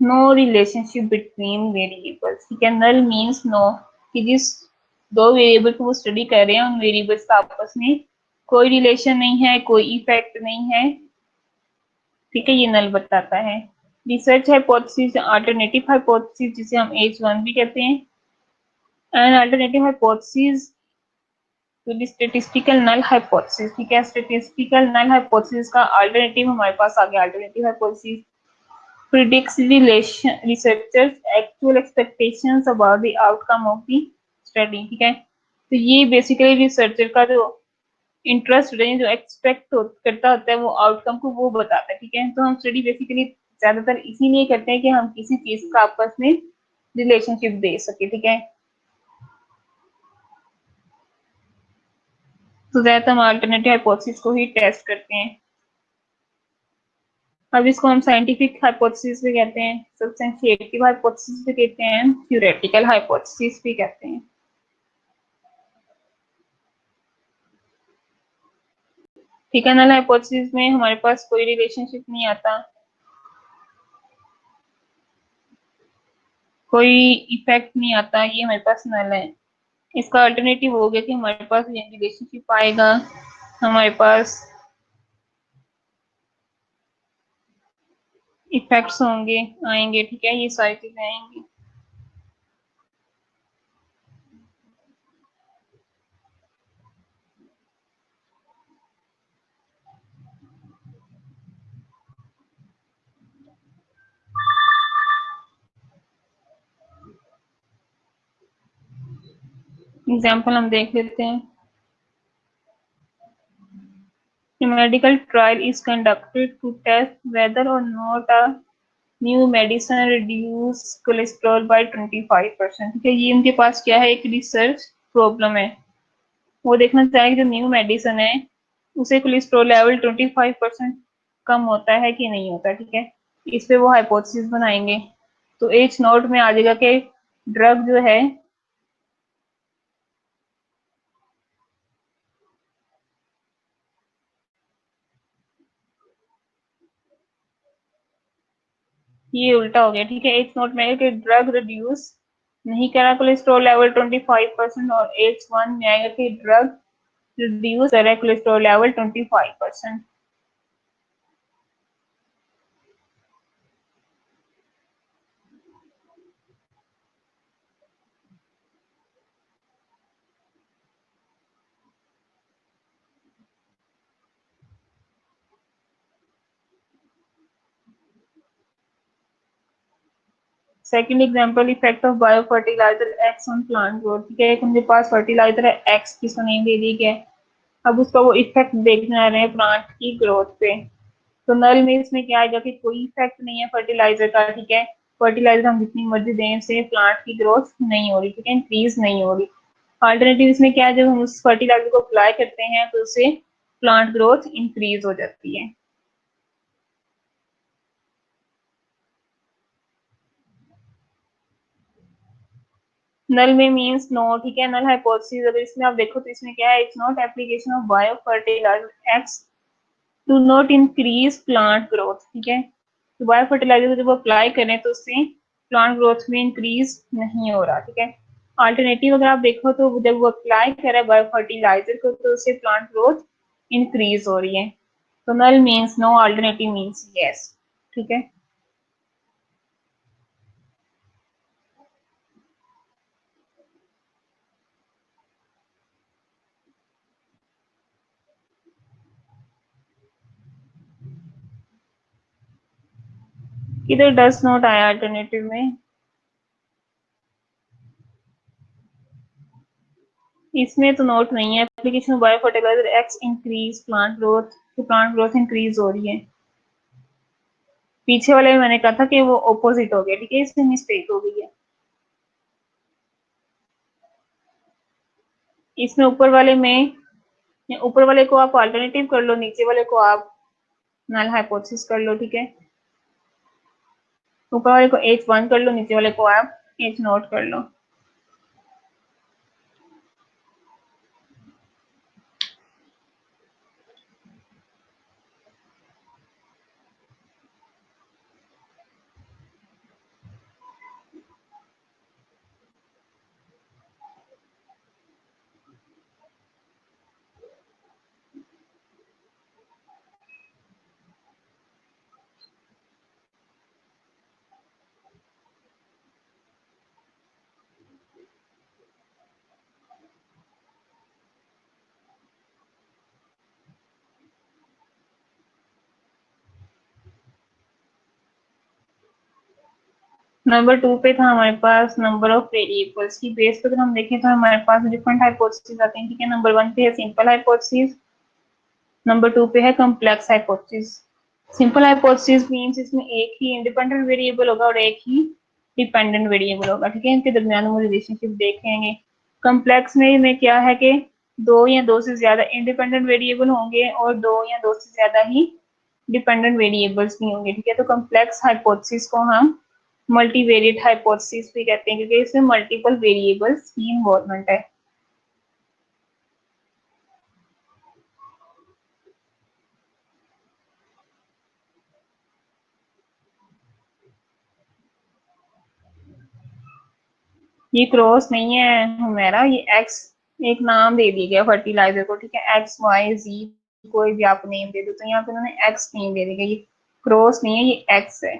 no relationship between variables. ठीक है, नल मींस नो, कि जिस 2 वेरिएबल को वो स्टडी कर रहे हैं उन वेरिएबल्स का आपस में कोई रिलेशन नहीं है, कोई इफेक्ट नहीं है। ठीक है, ये नल बताता है। रिसर्च हाइपोथेसिस, अल्टरनेटिव हाइपोथेसिस जिसे हम H1 भी कहते हैं, and alternative hypothesis to the statistical null hypothesis. ठीक है, स्टैटिस्टिकल नल हाइपोथेसिस का अल्टरनेटिव हमारे पास आ गया alternative hypothesis predicts relation researchers actual expectations about the outcome of the study. ठीक है, तो ये बेसिकली रिसर्चर का जो इंटरेस्ट होता है, जो एक्सपेक्ट करता होता है वो आउटकम को वो बताता है। ठीक है, तो हम स्टडी बेसिकली ज्यादातर इसीलिए करते हैं कि हम किसी चीज का आपस में रिलेशनशिप दे सके। ठीक है, तो ज़्यादातर हम अल्टरनेटिव हाइपोथेसिस को ही टेस्ट करते हैं। अब इसको हम साइंटिफिक हाइपोथेसिस भी कहते हैं, सब्सटेंशिएटिव हाइपोथेसिस भी कहते हैं, थ्योरेटिकल हाइपोथेसिस भी कहते हैं। ठीक है, नल हाइपोथेसिस में हमारे पास कोई रिलेशनशिप नहीं आता, कोई इफेक्ट नहीं आता, ये हमारे पास नल है। इसका अल्टरनेटिव हो गया कि हमारे पास ये रिलेशनशिप आएगा, हमारे पास इफेक्ट्स होंगे, आएंगे, ठीक है, ये सारी चीजें आएंगी। एग्जाम्पल हम देख लेते हैं। A medical trial is conducted to test whether or not a new medicine reduce cholesterol by 25%। ठीक है, ये उनके पास क्या है, एक रिसर्च प्रॉब्लम है। वो देखना चाहेंगे जो न्यू मेडिसिन है उसे कोलेस्ट्रॉल लेवल 25% कम होता है कि नहीं होता। ठीक है, इस पे वो हाइपोथेसिस बनाएंगे। तो एच नोट में आ जाएगा कि ड्रग जो है ये उल्टा हो गया। ठीक है, एच नोट में कि ड्रग रिड्यूस नहीं करा कोलेस्ट्रॉल लेवल 25%, और एच वन में आएगा कि ड्रग रिड्यूस करे cholesterol level 25%। Second example, effect of bio fertiliser X on plant growth. ठीक है, उनके पास फर्टिलाइजर है एक्स, किसको नहीं दे दी है, अब उसका वो इफेक्ट देखने आ रहे हैं प्लांट की ग्रोथ पे। तो नल में इसमें क्या आएगा कि कोई इफेक्ट नहीं है फर्टिलाइजर का। ठीक है, फर्टिलाइजर हम जितनी मर्जी दें से प्लांट की ग्रोथ नहीं हो रही, ठीक है, इंक्रीज नहीं हो रही। अल्टरनेटिव इसमें क्या है, जब हम उस फर्टिलाइजर को अप्लाई करते हैं तो उससे प्लांट ग्रोथ इंक्रीज हो जाती है। नल में मीन्स नो। ठीक है, नल हाइपोथेसिस अगर इसमें आप देखो तो इसमें क्या है, it's not application of bio fertiliser X to not increase plant growth. ठीक है, तो बायो फर्टिलाइजर जब अप्लाई करें तो उससे प्लांट ग्रोथ में इंक्रीज नहीं हो रहा। ठीक है, अल्टरनेटिव अगर आप देखो तो जब वो अप्लाई करे बायो फर्टिलाइजर को तो उससे प्लांट ग्रोथ इंक्रीज हो रही है। तो null means no, alternative means yes. ठीक है, इधर डस नॉट आया अल्टरनेटिव में, इसमें तो नोट नहीं है। Application bio fertiliser X increase plant growth, तो प्लांट ग्रोथ इंक्रीज हो रही है। पीछे वाले में मैंने कहा था कि वो ऑपोजिट हो गया। ठीक है, इसमें मिस्टेक हो गई है। इसमें ऊपर वाले में, ऊपर वाले को आप अल्टरनेटिव कर लो, नीचे वाले को आप नल हाइपोथेसिस कर लो। ठीक है, ऊपर वाले को एच वन कर लो, नीचे वाले को आप एच नोट कर लो। नंबर टू पे था हमारे पास नंबर ऑफ वेरिएबल्स की बेस पर हम देखें तो हमारे पास डिफरेंट हाइपोथेसिस आते हैं। ठीक है, नंबर वन पे है सिंपल हाइपोथेसिस, नंबर टू पे है complex hypothesis. Simple hypothesis means इसमें एक ही इंडिपेंडेंट वेरिएबल होगा और एक ही डिपेंडेंट वेरिएबल होगा। ठीक है, इनके दरमियान हम रिलेशनशिप देखेंगे। कॉम्प्लेक्स में क्या है कि दो या दो से ज्यादा इंडिपेंडेंट वेरिएबल होंगे और दो या दो से ज्यादा ही डिपेंडेंट वेरिएबल्स भी होंगे, ठीक है। तो कॉम्प्लेक्स हाइपोथेसिस को हम मल्टीवेरिएट हाइपोथेसिस भी कहते हैं, क्योंकि इसमें मल्टीपल वेरिएबल्स की इन्वॉल्वमेंट है। ये क्रॉस नहीं है हुमैरा, ये एक्स एक नाम दे दिया गया फर्टिलाइजर को, ठीक है। एक्स वाई जी कोई भी आप नेम दे दो, तो यहाँ पे उन्होंने एक्स नेम दे दिया, ये क्रॉस नहीं है, ये एक्स है।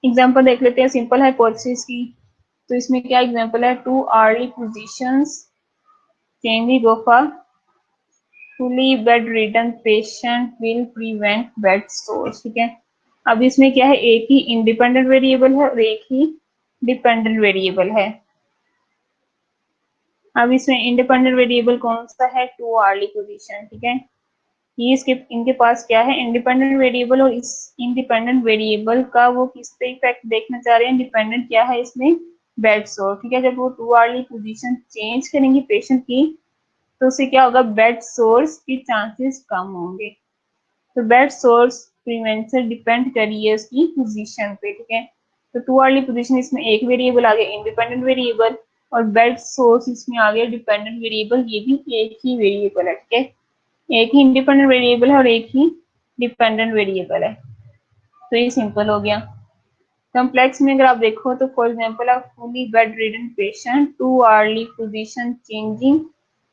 एग्जांपल देख लेते हैं सिंपल हाइपोथेसिस की। तो इसमें क्या एग्जांपल है, too early positions changing of a fully bed ridden patient will prevent bed source, ठीक है। अब इसमें क्या है, एक ही इंडिपेंडेंट वेरिएबल है और एक ही डिपेंडेंट वेरिएबल है। अब इसमें इंडिपेंडेंट वेरिएबल कौन सा है, टू अर्ली पोजीशन, ठीक है। ये इसके इनके पास क्या है, इंडिपेंडेंट वेरिएबल, और इस इंडिपेंडेंट वेरिएबल का वो किस पे इफेक्ट देखना चाह रहे हैं, डिपेंडेंट क्या है इसमें, बेड सोर, ठीक है। जब वो टू अर्ली पोजीशन चेंज करेंगे पेशेंट की, तो उससे क्या होगा, बेड सोर्स के चांसेस कम होंगे। तो बेड सोर्स प्रिवेंशन डिपेंड करिए उसकी पोजीशन पे, ठीक है। तो टू अर्ली पोजीशन इसमें एक वेरिएबल आ गया इंडिपेंडेंट वेरिएबल, और बेड सोर्स इसमें आ गया डिपेंडेंट वेरिएबल, ये भी एक ही वेरिएबल है, ठीक है। एक ही इंडिपेंडेंट वेरिएबल है और एक ही डिपेंडेंट वेरिएबल है। तो ये सिंपल हो गया। कॉम्प्लेक्स में अगर आप देखो तो for example a fully bed ridden patient, too early position changing,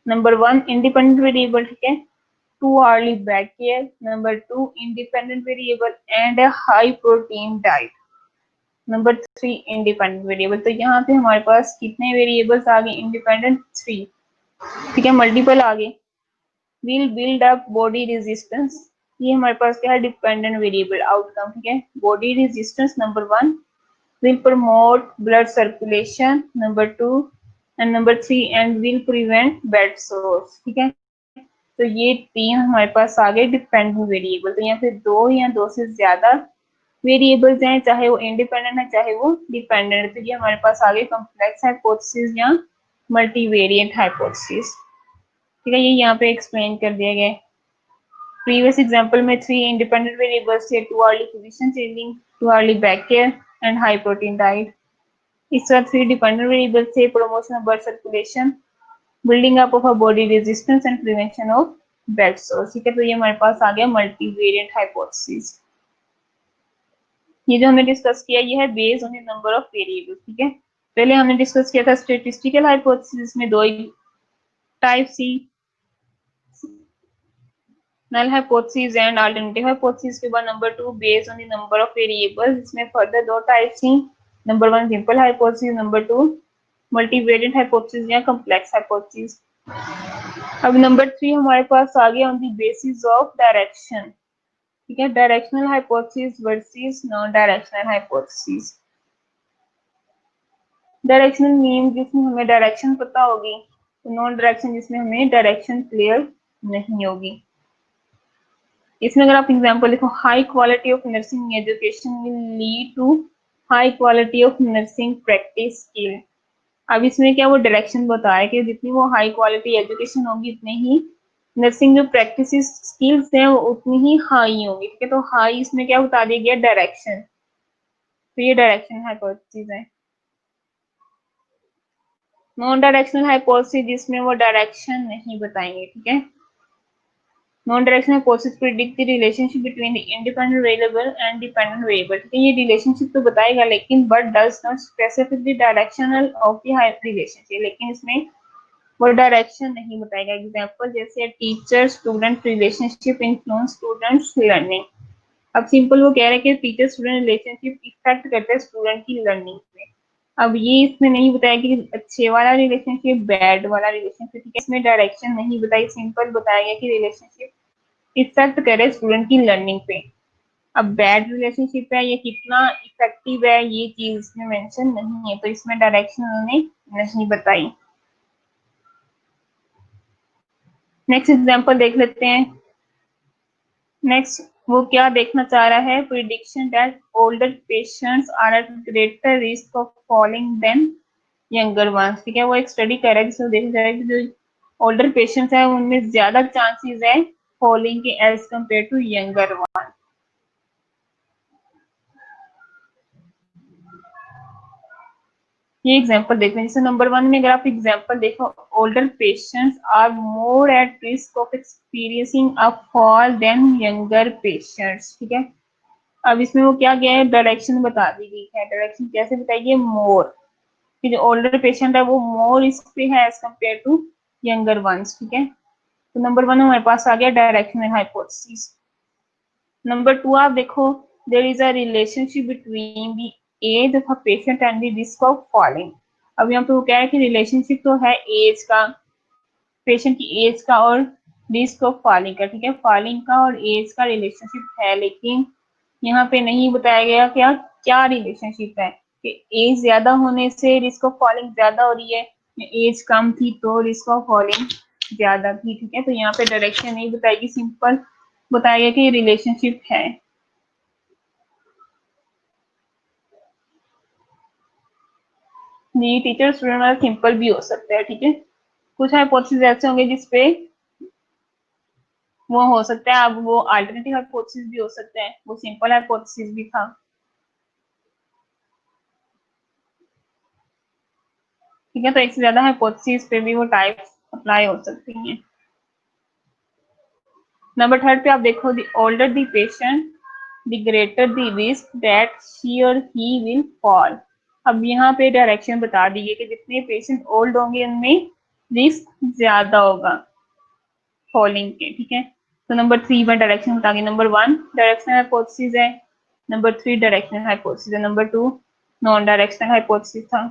number one independent variable, ठीक है, too early back care, number two independent variable and a high protein diet, number three independent variable. तो यहाँ पे हमारे पास कितने वेरिएबल्स आ गए, इंडिपेंडेंट थ्री, ठीक है, मल्टीपल आ गए। Will build up body resistance, ये हमारे पास क्या है, डिपेंडेंट वेरिएबल आउटकम, ठीक है। Body resistance number one, will promote blood circulation number two, and number three and will prevent bed source, ठीक है। तो ये तीन हमारे पास आ गए डिपेंडेंट वेरिएबल। तो यहाँ पे दो या दो से ज्यादा वेरिएबल्स हैं, चाहे वो इंडिपेंडेंट है चाहे वो डिपेंडेंट है। तो ये हमारे पास आ गए कॉम्प्लेक्स हाइपोथेसिस या मल्टीवेरिएंट हाइपोथेसिस, ठीक है। ये यहाँ पे एक्सप्लेन कर दिया गया। प्रीवियस एग्जांपल में थ्री इंडिपेंडेंट वेरिएबल्स थे, too early position changing, too early back care and high protein diet. इस बार थ्री डिपेंडेंट वेरिएबल्स थे, promotion of blood circulation, building up of a body resistance and prevention of bed source, ठीक है। तो ये हमारे पास आ गया मल्टीवेरिएंट हाइपोथेसिस। ये जो हमने डिस्कस किया ये है based on the number of variables, ठीक है। पहले हमने डिस्कस किया था स्टैटिस्टिकल हाइपोथेसिस में दो टाइप सी, null hypothesis and alternative hypothesis के बाद number two based on the number of variables, इसमें फर्दर दो टाइप थी, number one simple hypothesis, number two multivariant hypothesis या कॉम्प्लेक्स हाइपोथेसिस। अब नंबर थ्री हमारे पास आ गया on the basis of direction, ठीक है, directional hypothesis versus non directional hypothesis. Directional mean जिसमें हमें डायरेक्शन पता होगी, तो नॉन डायरेक्शन जिसमें हमें डायरेक्शन क्लियर नहीं होगी। इसमें अगर आप एग्जांपल देखो, high quality of nursing education will lead to high quality of nursing practice skill. अब इसमें क्या वो डायरेक्शन बताया कि जितनी वो हाई क्वालिटी एजुकेशन होगी उतनी ही नर्सिंग जो प्रैक्टिस स्किल्स हैं वो उतनी ही हाई होंगी, ठीक है। तो हाई इसमें क्या बता दिया गया, डायरेक्शन। तो ये डायरेक्शन हाइपोथेसिस है। नॉन डायरेक्शनल हाइपोथेसिस जिसमें वो डायरेक्शन नहीं बताएंगे, ठीक है। Non directional hypothesis predict the relationship between the independent variable and dependent variable, ठीक है। ये रिलेशनशिप तो बताएगा लेकिन but does not specific the directional of the relationship, लेकिन इसमें वो डायरेक्शन नहीं बताएगा। एग्जांपल जैसे teacher student relationship influence students learning. अब सिंपल वो कह रहे हैं कि टीचर स्टूडेंट रिलेशनशिप इफेक्ट करते हैं स्टूडेंट की लर्निंग पे। अब ये इसमें नहीं बताया कि अच्छे वाला रिलेशनशिप बैड वाला रिलेशनशिप, ठीक है। इसमें डायरेक्शन नहीं बताई, सिंपल बताया गया कि रिलेशनशिप इफेक्ट करे स्टूडेंट की लर्निंग पे। अब बैड रिलेशनशिप है ये कितना इफेक्टिव है ये चीज इसमें मेंशन नहीं है, तो इसमें डायरेक्शन उन्होंने नहीं बताई। नेक्स्ट एग्जांपल देख लेते हैं। नेक्स्ट वो क्या देखना चाह रहा है, prediction that older patients are at greater risk of falling than younger ones, ठीक है। वो एक स्टडी कर रहा है जिसमें देखा जाए कि जो ओल्डर पेशेंट्स है उनमें ज्यादा चांसेस है फॉलिंग के as compare to younger one. ये एग्जांपल देखो, जैसे नंबर 1 में अगर आप एग्जांपल देखो, older patients are more at risk of experiencing a fall than younger patients, ठीक है। अब इसमें वो क्या गया है, डायरेक्शन बता दी गई है। डायरेक्शन कैसे बताइए, मोर, कि जो ओल्डर पेशेंट है वो मोर रिस्क पे है as compare to younger ones, ठीक है। तो नंबर 1 हमारे पास आ गया डायरेक्शनल हाइपोथेसिस। नंबर 2 आप देखो, there is a relationship between the age of a patient and the risk of falling. अब यहाँ पे वो कह रहा है कि रिलेशनशिप तो है एज का, पेशेंट की एज का और रिस्क ऑफ फॉलिंग का, ठीक है। फॉलिंग का और एज का रिलेशनशिप है, लेकिन यहाँ पे नहीं बताया गया क्या क्या रिलेशनशिप है, कि एज ज्यादा होने से रिस्क ऑफ फॉलिंग ज्यादा हो रही है, एज कम थी तो रिस्क ऑफ फॉलिंग ज्यादा थी, ठीक है। तो यहाँ पे डायरेक्शन नहीं बताएगी, सिंपल बताया गया कि रिलेशनशिप है। नहीं, टीचर स्टूडेंट वाला सिंपल भी हो सकता है, ठीक है। कुछ हाइपोथेसिस ऐसे होंगे जिसपे वो हो सकता है, अब वो अल्टरनेटिव हाइपोथेसिस भी हो सकता है, वो सिंपल हाइपोथेसिस भी था, ठीक है। तो एक से ज्यादा हाइपोथेसिस पे भी वो टाइप्स अप्लाई हो सकती हैं। नंबर 3 पे आप देखो, the older the patient the greater the risk that she और ही विल फॉल। अब यहाँ पे डायरेक्शन बता दी है कि जितने पेशेंट ओल्ड होंगे उनमें रिस्क ज्यादा होगा फॉलिंग के, ठीक है। तो नंबर 3 में डायरेक्शन बता गई। नंबर 1 डायरेक्शनल हाइपोथेसिस है, नंबर 3 डायरेक्शनल हाइपोथेसिस है, नंबर 2 नॉन डायरेक्शनल हाइपोथेसिस था।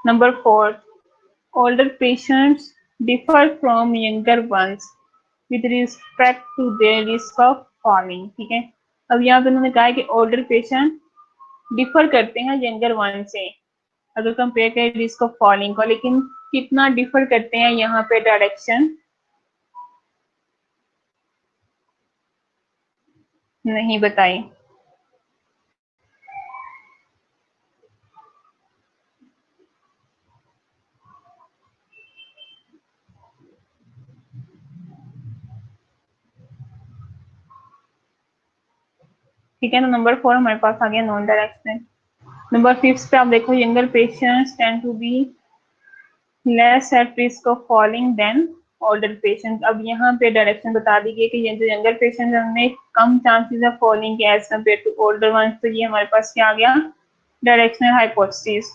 Number 4, older patients differ from younger ones with respect to their risk of falling, ठीक है। अब यहाँ पे उन्होंने कहा है कि ओल्डर पेशेंट डिफर करते हैं यंगर वन से अगर कंपेयर करें रिस्क ऑफ फॉलिंग को, लेकिन कितना डिफर करते हैं यहाँ पे डायरेक्शन नहीं बताई। ठीक है, तो नंबर 4 हमारे पास आ गया नॉन डायरेक्शनल। नंबर 5 पे आप देखो, younger patients tend to be less at risk of falling than older patient. अब यहाँ पे डायरेक्शन बता दी गई कि ये जो यंगर पेशेंट है उनमें कम चांसेस है फॉलिंग के as compare to older ones. तो ये हमारे पास क्या आ गया, डायरेक्शनल हाइपोथेसिस।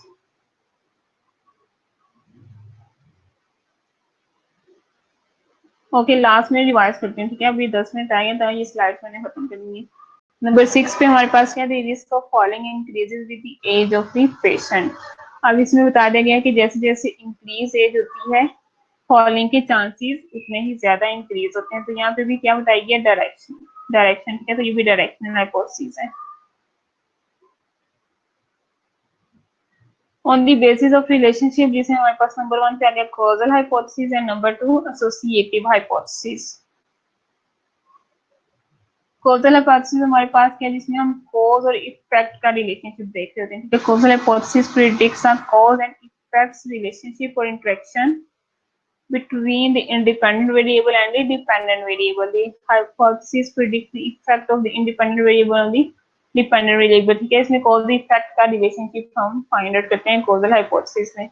ओके, लास्ट में रिवाइज करते हैं, ठीक है। अभी 10 मिनट आएंगे तो ये स्लाइड मैंने खत्म करनी। नंबर 6 पे हमारे पास क्या, risk of falling increases with the age of the patient. अब इसमें बता दिया गया कि जैसे जैसे इंक्रीज एज होती है फॉलिंग के चांसेस उतने ही ज्यादा इंक्रीज होते हैं। तो यहाँ पे भी क्या बताई गया, डायरेक्शन। डायरेक्शन, ठीक है। तो ये भी डायरेक्शनल हाइपोथेसिस है। On the basis of relationship, जिसे हमारे पास नंबर 1 पे आ गया कॉजल हाइपोथेसिस है, number 2 associative hypothesis. Causal hypothesis हमारे पास क्या है, जिसमें हम कॉज और इफेक्ट का रिलेशनशिप देख रहे हैं। Causal hypothesis predicts a cause and effects relationship और interaction between the independent variable and the dependent variable. The hypothesis predicts the effect of the independent variable on the dependent variable, ठीक है। इसमें cause effect का रिलेशनशिप हम फाइंड आउट करते हैं कॉजल हाइपोथेसिस में।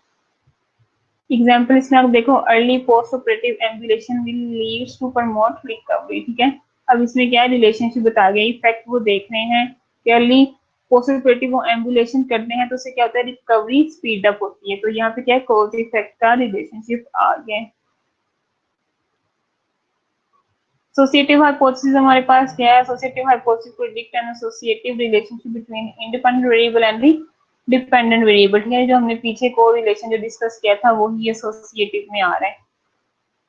एग्जांपल इसमें आप देखो, early post operative ambulation will leads to promote recovery, ठीक है। अब इसमें क्या है, रिलेशनशिप बता गया, इफेक्ट वो देख रहे हैं कि अर्ली पोस्ट ऑपरेटिव वो एम्बुलेशन करते हैं तो उससे क्या होता है, रिकवरी स्पीड अप होती है। तो यहाँ पे क्या है, कॉज इफेक्ट का रिलेशनशिप आ गया। एसोसिएटिव हाइपोथेसिस हमारे पास क्या है, associative hypothesis predict an associative relationship between independent variable and the dependent variable, ठीक है। जो हमने पीछे को रिलेशन जो डिस्कस किया था वही एसोसिएटिव में आ रहा है।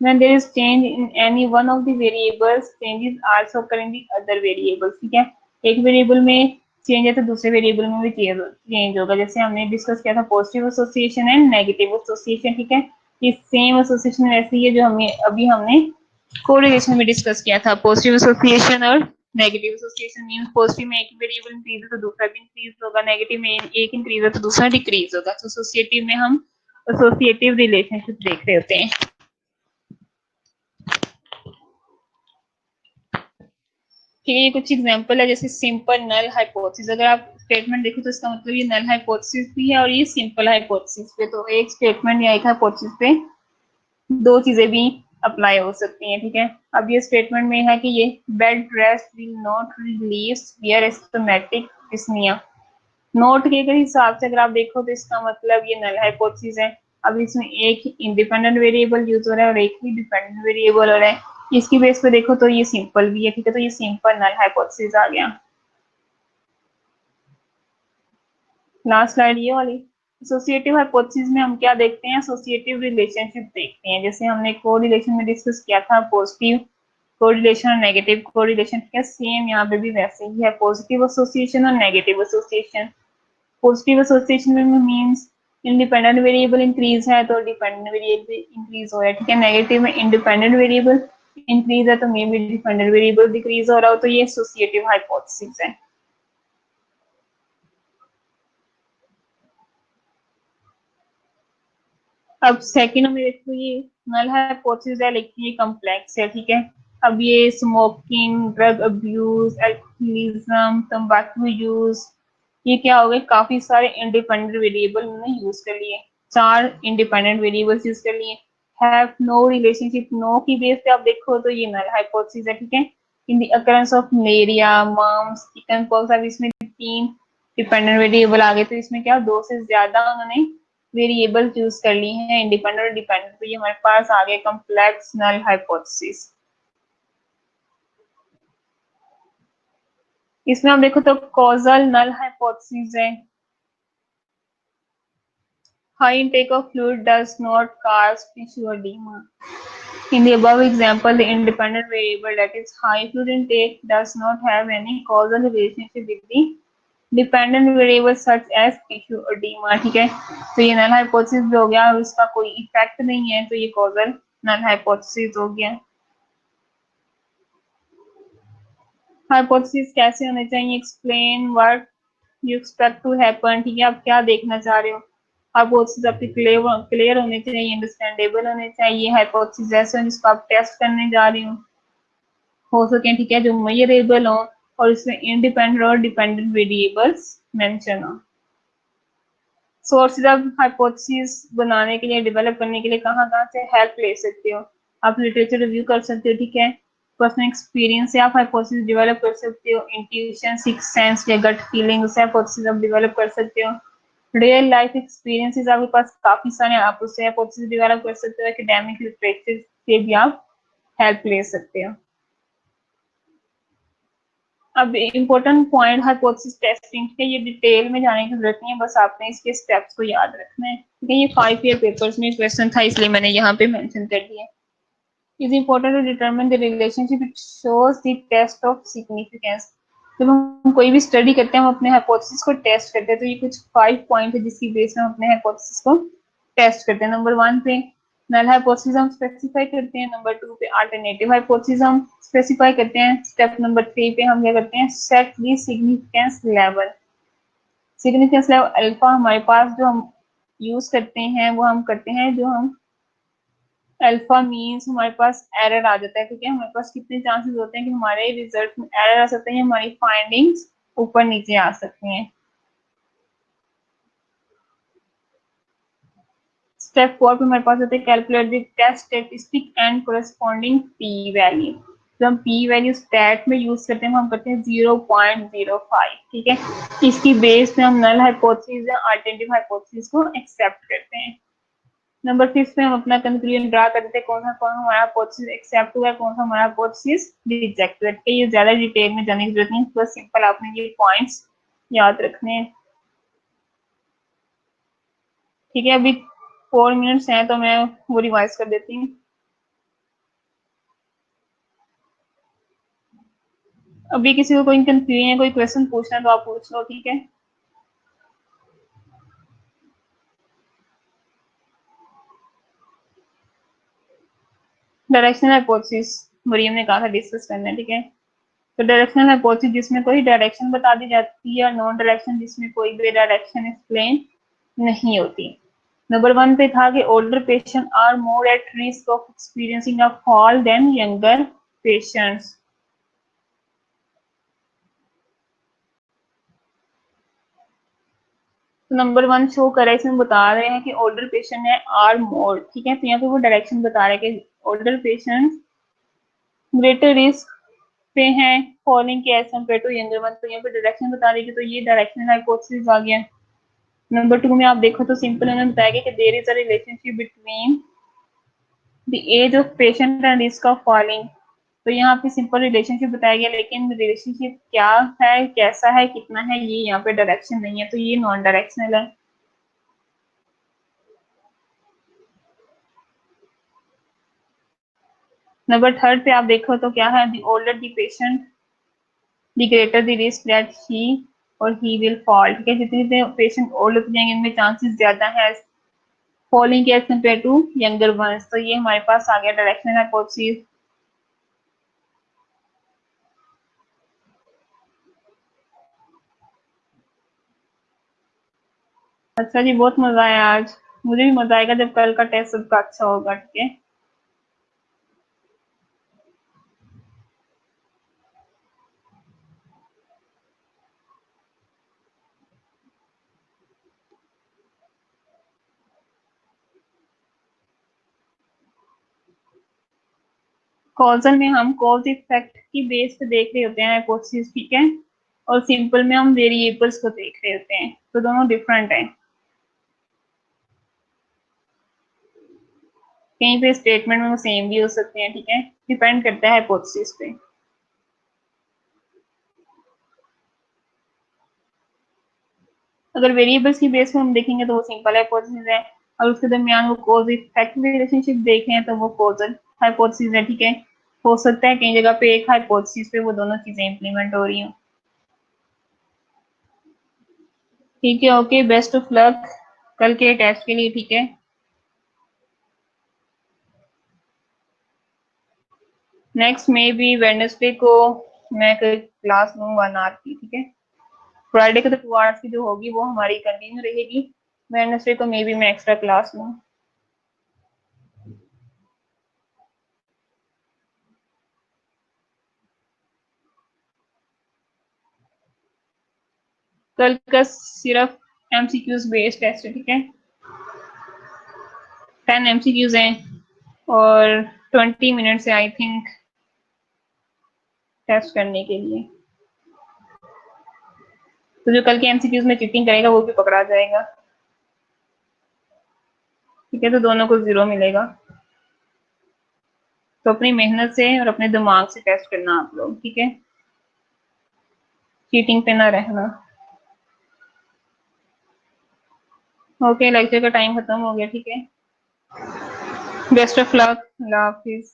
When there is change in any one of the variables, changes also occur in the other variables, ठीक है। एक वेरिएबल में चेंज है तो दूसरे वेरिएबल में भी चेंज होगा। जैसे हमने डिस्कस किया था positive association and negative association, ठीक है। ये सेम एसोसिएशन वैसी है जो हमें अभी हमने कोरिलेशन में डिस्कस किया था, पॉजिटिव एसोसिएशन और नेगेटिव एसोसिएशन मींस पॉजिटिव में एक वेरिएबल इंक्रीज है तो दूसरा भी इंक्रीज होगा, नेगेटिव में एक इंक्रीज है तो दूसरा डिक्रीज होगा। तो एसोसिएटिव में हम एसोसिएटिव रिलेशनशिप देख रहे होते हैं। ठीक है, ये कुछ एग्जांपल है, जैसे सिंपल नल हाइपोथेसिस। अगर आप स्टेटमेंट देखो तो इसका मतलब ये नल हाइपोथेसिस भी है और ये सिंपल हाइपोथेसिस पे, तो एक स्टेटमेंट या एक हाइपोथेसिस पे दो चीजें भी अप्लाई हो सकती हैं। ठीक है, अब ये स्टेटमेंट में है कि ये bed rest will not relieve severe asthmatic dyspnoea. Not के हिसाब से अगर आप देखो तो इसका मतलब ये नल हाइपोथेसिस है। अब इसमें एक इंडिपेंडेंट वेरिएबल यूज हो रहा है और एक ही डिपेंडेंट वेरिएबल हो रहा है। इसकी बेस पे देखो तो ये सिंपल भी है। ठीक है, तो ये सिंपल नल हाइपोथेसिस आ गया। लास्ट स्लाइड ये वाली। एसोसिएटिव हाइपोथेसिस में हम क्या देखते हैं, एसोसिएटिव रिलेशनशिप देखते हैं। जैसे हमने कोरिलेशन में डिस्कस किया था, पॉजिटिव कोरिलेशन और नेगेटिव कोरिलेशन। ठीक है, सेम यहाँ पे भी वैसे ही है, पॉजिटिव एसोसिएशन और नेगेटिव एसोसिएशन। पॉजिटिव एसोसिएशन में मींस इंडिपेंडेंट वेरिएबल इंक्रीज है तो डिपेंडेंट वेरिएबल इंक्रीज हो रहा है। ठीक है, नेगेटिव में इंडिपेंडेंट वेरिएबल इंक्रीज है तो may be dependent variable decrease हो रहा हो, तो ये एसोसिएटिव हाइपोथेसिस है। अब सेकंड में देखो, ये नल हाइपोथेसिस है लेकिन ये कॉम्प्लेक्स है। ठीक है, अब ये स्मोकिंग, ड्रग अब्यूज, अल्कोहलिज्म, तंबाकू यूज, ये क्या हो गए, काफी सारे इंडिपेंडेंट वेरिएबल उन्होंने यूज कर लिए। चार इंडिपेंडेंट वेरिएबल्स यूज कर लिए। हैव नो रिलेशनशिप, नो की बेस पे आप देखो तो ये नल हाइपोथेसिस है। ठीक है, in the occurrence of malaria, mumps, chickenpox, अब इसमें तीन डिपेंडेंट वेरिएबल आ गए, तो इसमें क्या दो से ज्यादा उन्होंने वेरिएबल चूज कर ली हैं, इंडिपेंडेंट और डिपेंडेंट। तो ये हमारे पास आ गए कॉम्प्लेक्स नल हाइपोथेसिस। इसमें हम देखो तो कॉजल नल हाइपोथेसिस है। High intake of fluid does not cause tissue edema. In the above example, the independent variable, that is high fluid intake, does not have any causal relationship with the dependent variable such as tissue edema. ठीक है, तो ये नल हाइपोथेसिस भी हो गया और इसका कोई इफेक्ट नहीं है, तो ये कॉजल नल हाइपोथेसिस हो गया। हाइपोथेसिस कैसे होने चाहिए, explain what you expect to happen. ठीक है, आप क्या देखना चाह रहे हो। हाइपोथेसिस आपके क्लियर होने चाहिए, अंडरस्टैंडेबल होने चाहिए। हाइपोथेसिस ऐसे हो जिसको आप टेस्ट करने जा रहे हो सके। ठीक है, जो मेजरेबल हो और इसमें इंडिपेंडेंट और डिपेंडेंट वेरिएबल्स मेंशन हो। सोर्सेज ऑफ हाइपोथेसिस बनाने के लिए, डेवलप करने के लिए कहाँ कहाँ से हेल्प ले सकते हो, आप लिटरेचर रिव्यू कर सकते हो। ठीक है, पर्सनल एक्सपीरियंस से आप हाइपोथेसिस डेवलप कर सकते हो। इंट्यूशन, सिक्स सेंस या गट फीलिंग से हाइपोथेसिस आप डेवलप कर सकते हो। रियल लाइफ एक्सपीरियंसेस आपके पास काफी सारे, आप उससे हाइपोथेसिस डेवलप कर सकते हो। एकेडमिक लिटरेचर से भी आप हेल्प ले सकते हो। अब इम्पोर्टेंट पॉइंट हाइपोथेसिस टेस्टिंग के, ये डिटेल में जाने की जरूरत नहीं है, बस आपने इसके स्टेप्स को याद रखना है। ठीक है, ये 5 ईयर पेपर्स में क्वेश्चन था इसलिए मैंने यहाँ पे मेंशन कर दिया। Is important to determine the relationship, it shows the test of significance. जब हम कोई भी स्टडी करते हैं हम अपने हाइपोथेसिस को टेस्ट करते हैं, तो ये कुछ 5 पॉइंट है जिसकी बेस में हम अपने हाइपोथेसिस को टेस्ट करते हैं। नंबर 1 पे नल हाइपोथेसिस हम स्पेसिफाई करते हैं। नंबर 2 पे अल्टरनेटिव हाइपोथेसिस हम स्पेसिफाई करते हैं। स्टेप नंबर 3 पे हम क्या करते हैं, set the significance level. Significance level alpha हमारे पास जो हम यूज करते हैं वो हम करते हैं, जो हम अल्फा मीन्स हमारे पास एरर आ जाता है। ठीक है, हमारे पास कितने चांसेस होते हैं कि हमारे रिजल्ट में एरर आ सकते हैं, हमारी फाइंडिंग्स ऊपर नीचे आ सकती हैं। स्टेप 4 पे हमारे पास होते हैं calculate the test statistic and corresponding p value. जब हम पी वैल्यू स्टैट में यूज करते हैं हम करते हैं 0.05। ठीक है, इसकी बेस पे हम नल हाइपोथेसिस या अल्टरनेटिव हाइपोथेसिस को एक्सेप्ट करते हैं। नंबर 6 पे हम अपना कंक्लूजन ड्रा करते हैं, कौन हमारा हाइपोथेसिस एक्सेप्ट हुआ है, कौन सा हमारा हाइपोथेसिस रिजेक्ट हुआ है। ये ज्यादा डिटेल में जाने की जरूरत नहीं, बस सिंपल आपने ये पॉइंट्स याद रखने हैं। ठीक है, अभी 4 मिनट्स हैं तो मैं वो रिवाइज कर देती हूँ। अभी किसी को कोई कंफ्यूजन है, कोई क्वेश्चन पूछना है तो आप पूछ लो। ठीक है, डायरेक्शनल हाइपोथेसिस मरियम ने कहा था डिस्कस करना है। ठीक है, तो डायरेक्शनल हाइपोथेसिस जिसमें कोई डायरेक्शन बता दी जाती है और नॉन डायरेक्शन जिसमें कोई भी डायरेक्शन एक्सप्लेन नहीं होती। नंबर 1 पे था कि older patient are more at risk of experiencing a fall than younger patients. तो नंबर 1 शो करा है, इसमें बता रहे हैं कि ओल्डर पेशेंट है आर मोर, ठीक है। तो यहाँ पे वो डायरेक्शन बता रहे हैं कि ओल्डर पेशेंट ग्रेटर रिस्क पे हैं फॉलिंग के as compare to younger one. तो यहाँ पे डायरेक्शन बता रही है, तो ये डायरेक्शनल हाइपोथेसिस आ गया। नंबर 2 में आप देखो तो सिंपल उन्होंने बताया कि there is a relationship between the age of patient and risk of falling. तो यहाँ पे सिंपल रिलेशनशिप बताया गया, लेकिन रिलेशनशिप क्या है, कैसा है, कितना है, ये यहाँ पे डायरेक्शन नहीं है, तो ये नॉन डायरेक्शनल है। नंबर 3 पे आप देखो तो क्या है, the older the patient the greater the risk that he और ही विल फॉल, ठीक है। जितने पेशेंट ओल्ड होते जाएंगे इनमें चांसेस ज्यादा है falling as compare to younger ones. तो ये हमारे पास आ गया डायरेक्शनल हाइपोथेसिस। अच्छा जी, बहुत मजा आया आज। मुझे भी मजा आएगा जब कल का टेस्ट सबका अच्छा होगा, ठीक है। कॉजल में हम कॉज इफेक्ट की बेस पे देख रहे होते हैं हाइपोथेसिस, ठीक है। और सिंपल में हम वेरिएबल्स को देख रहे होते हैं, तो दोनों डिफरेंट हैं। कहीं पे स्टेटमेंट में वो सेम भी हो सकते हैं, ठीक है। डिपेंड करता है हाइपोथेसिस पे। अगर वेरिएबल्स की बेस पे हम देखेंगे तो वो सिंपल हाइपोथेसिस है, और उसके दरमियान वो कॉज इफेक्ट रिलेशनशिप देखें तो वो कॉजल हाइपोथेसिस है, ठीक है। हो सकता है कई जगह पे एक हाइपोथेसिस पे वो दोनों चीजें इंप्लीमेंट हो रही हो। ठीक है, ओके, बेस्ट ऑफ लक कल के टेस्ट के लिए, ठीक है। नेक्स्ट में भी वेडनेसडे को मैं क्लास लूँ 1 आवर की, ठीक है। फ्राइडे को तो 2 आवर्स की जो होगी वो हमारी कंटिन्यू रहेगी। वेडनेसडे को मे बी मैं एक्स्ट्रा क्लास लूँ। कल का सिर्फ एमसीक्यूज बेस्ड टेस्ट है, ठीक है। 10 एमसीक्यूज हैं और 20 मिनट्स है आई थिंक टेस्ट करने के लिए। तो जो कल के एमसीक्यूज में चीटिंग करेगा वो भी पकड़ा जाएगा, ठीक है। तो दोनों को 0 मिलेगा। तो अपनी मेहनत से और अपने दिमाग से टेस्ट करना आप लोग, ठीक है। चीटिंग पे ना रहना। ओके, लेक्चर का टाइम खत्म हो गया, ठीक है। Best of luck, Allah Hafiz.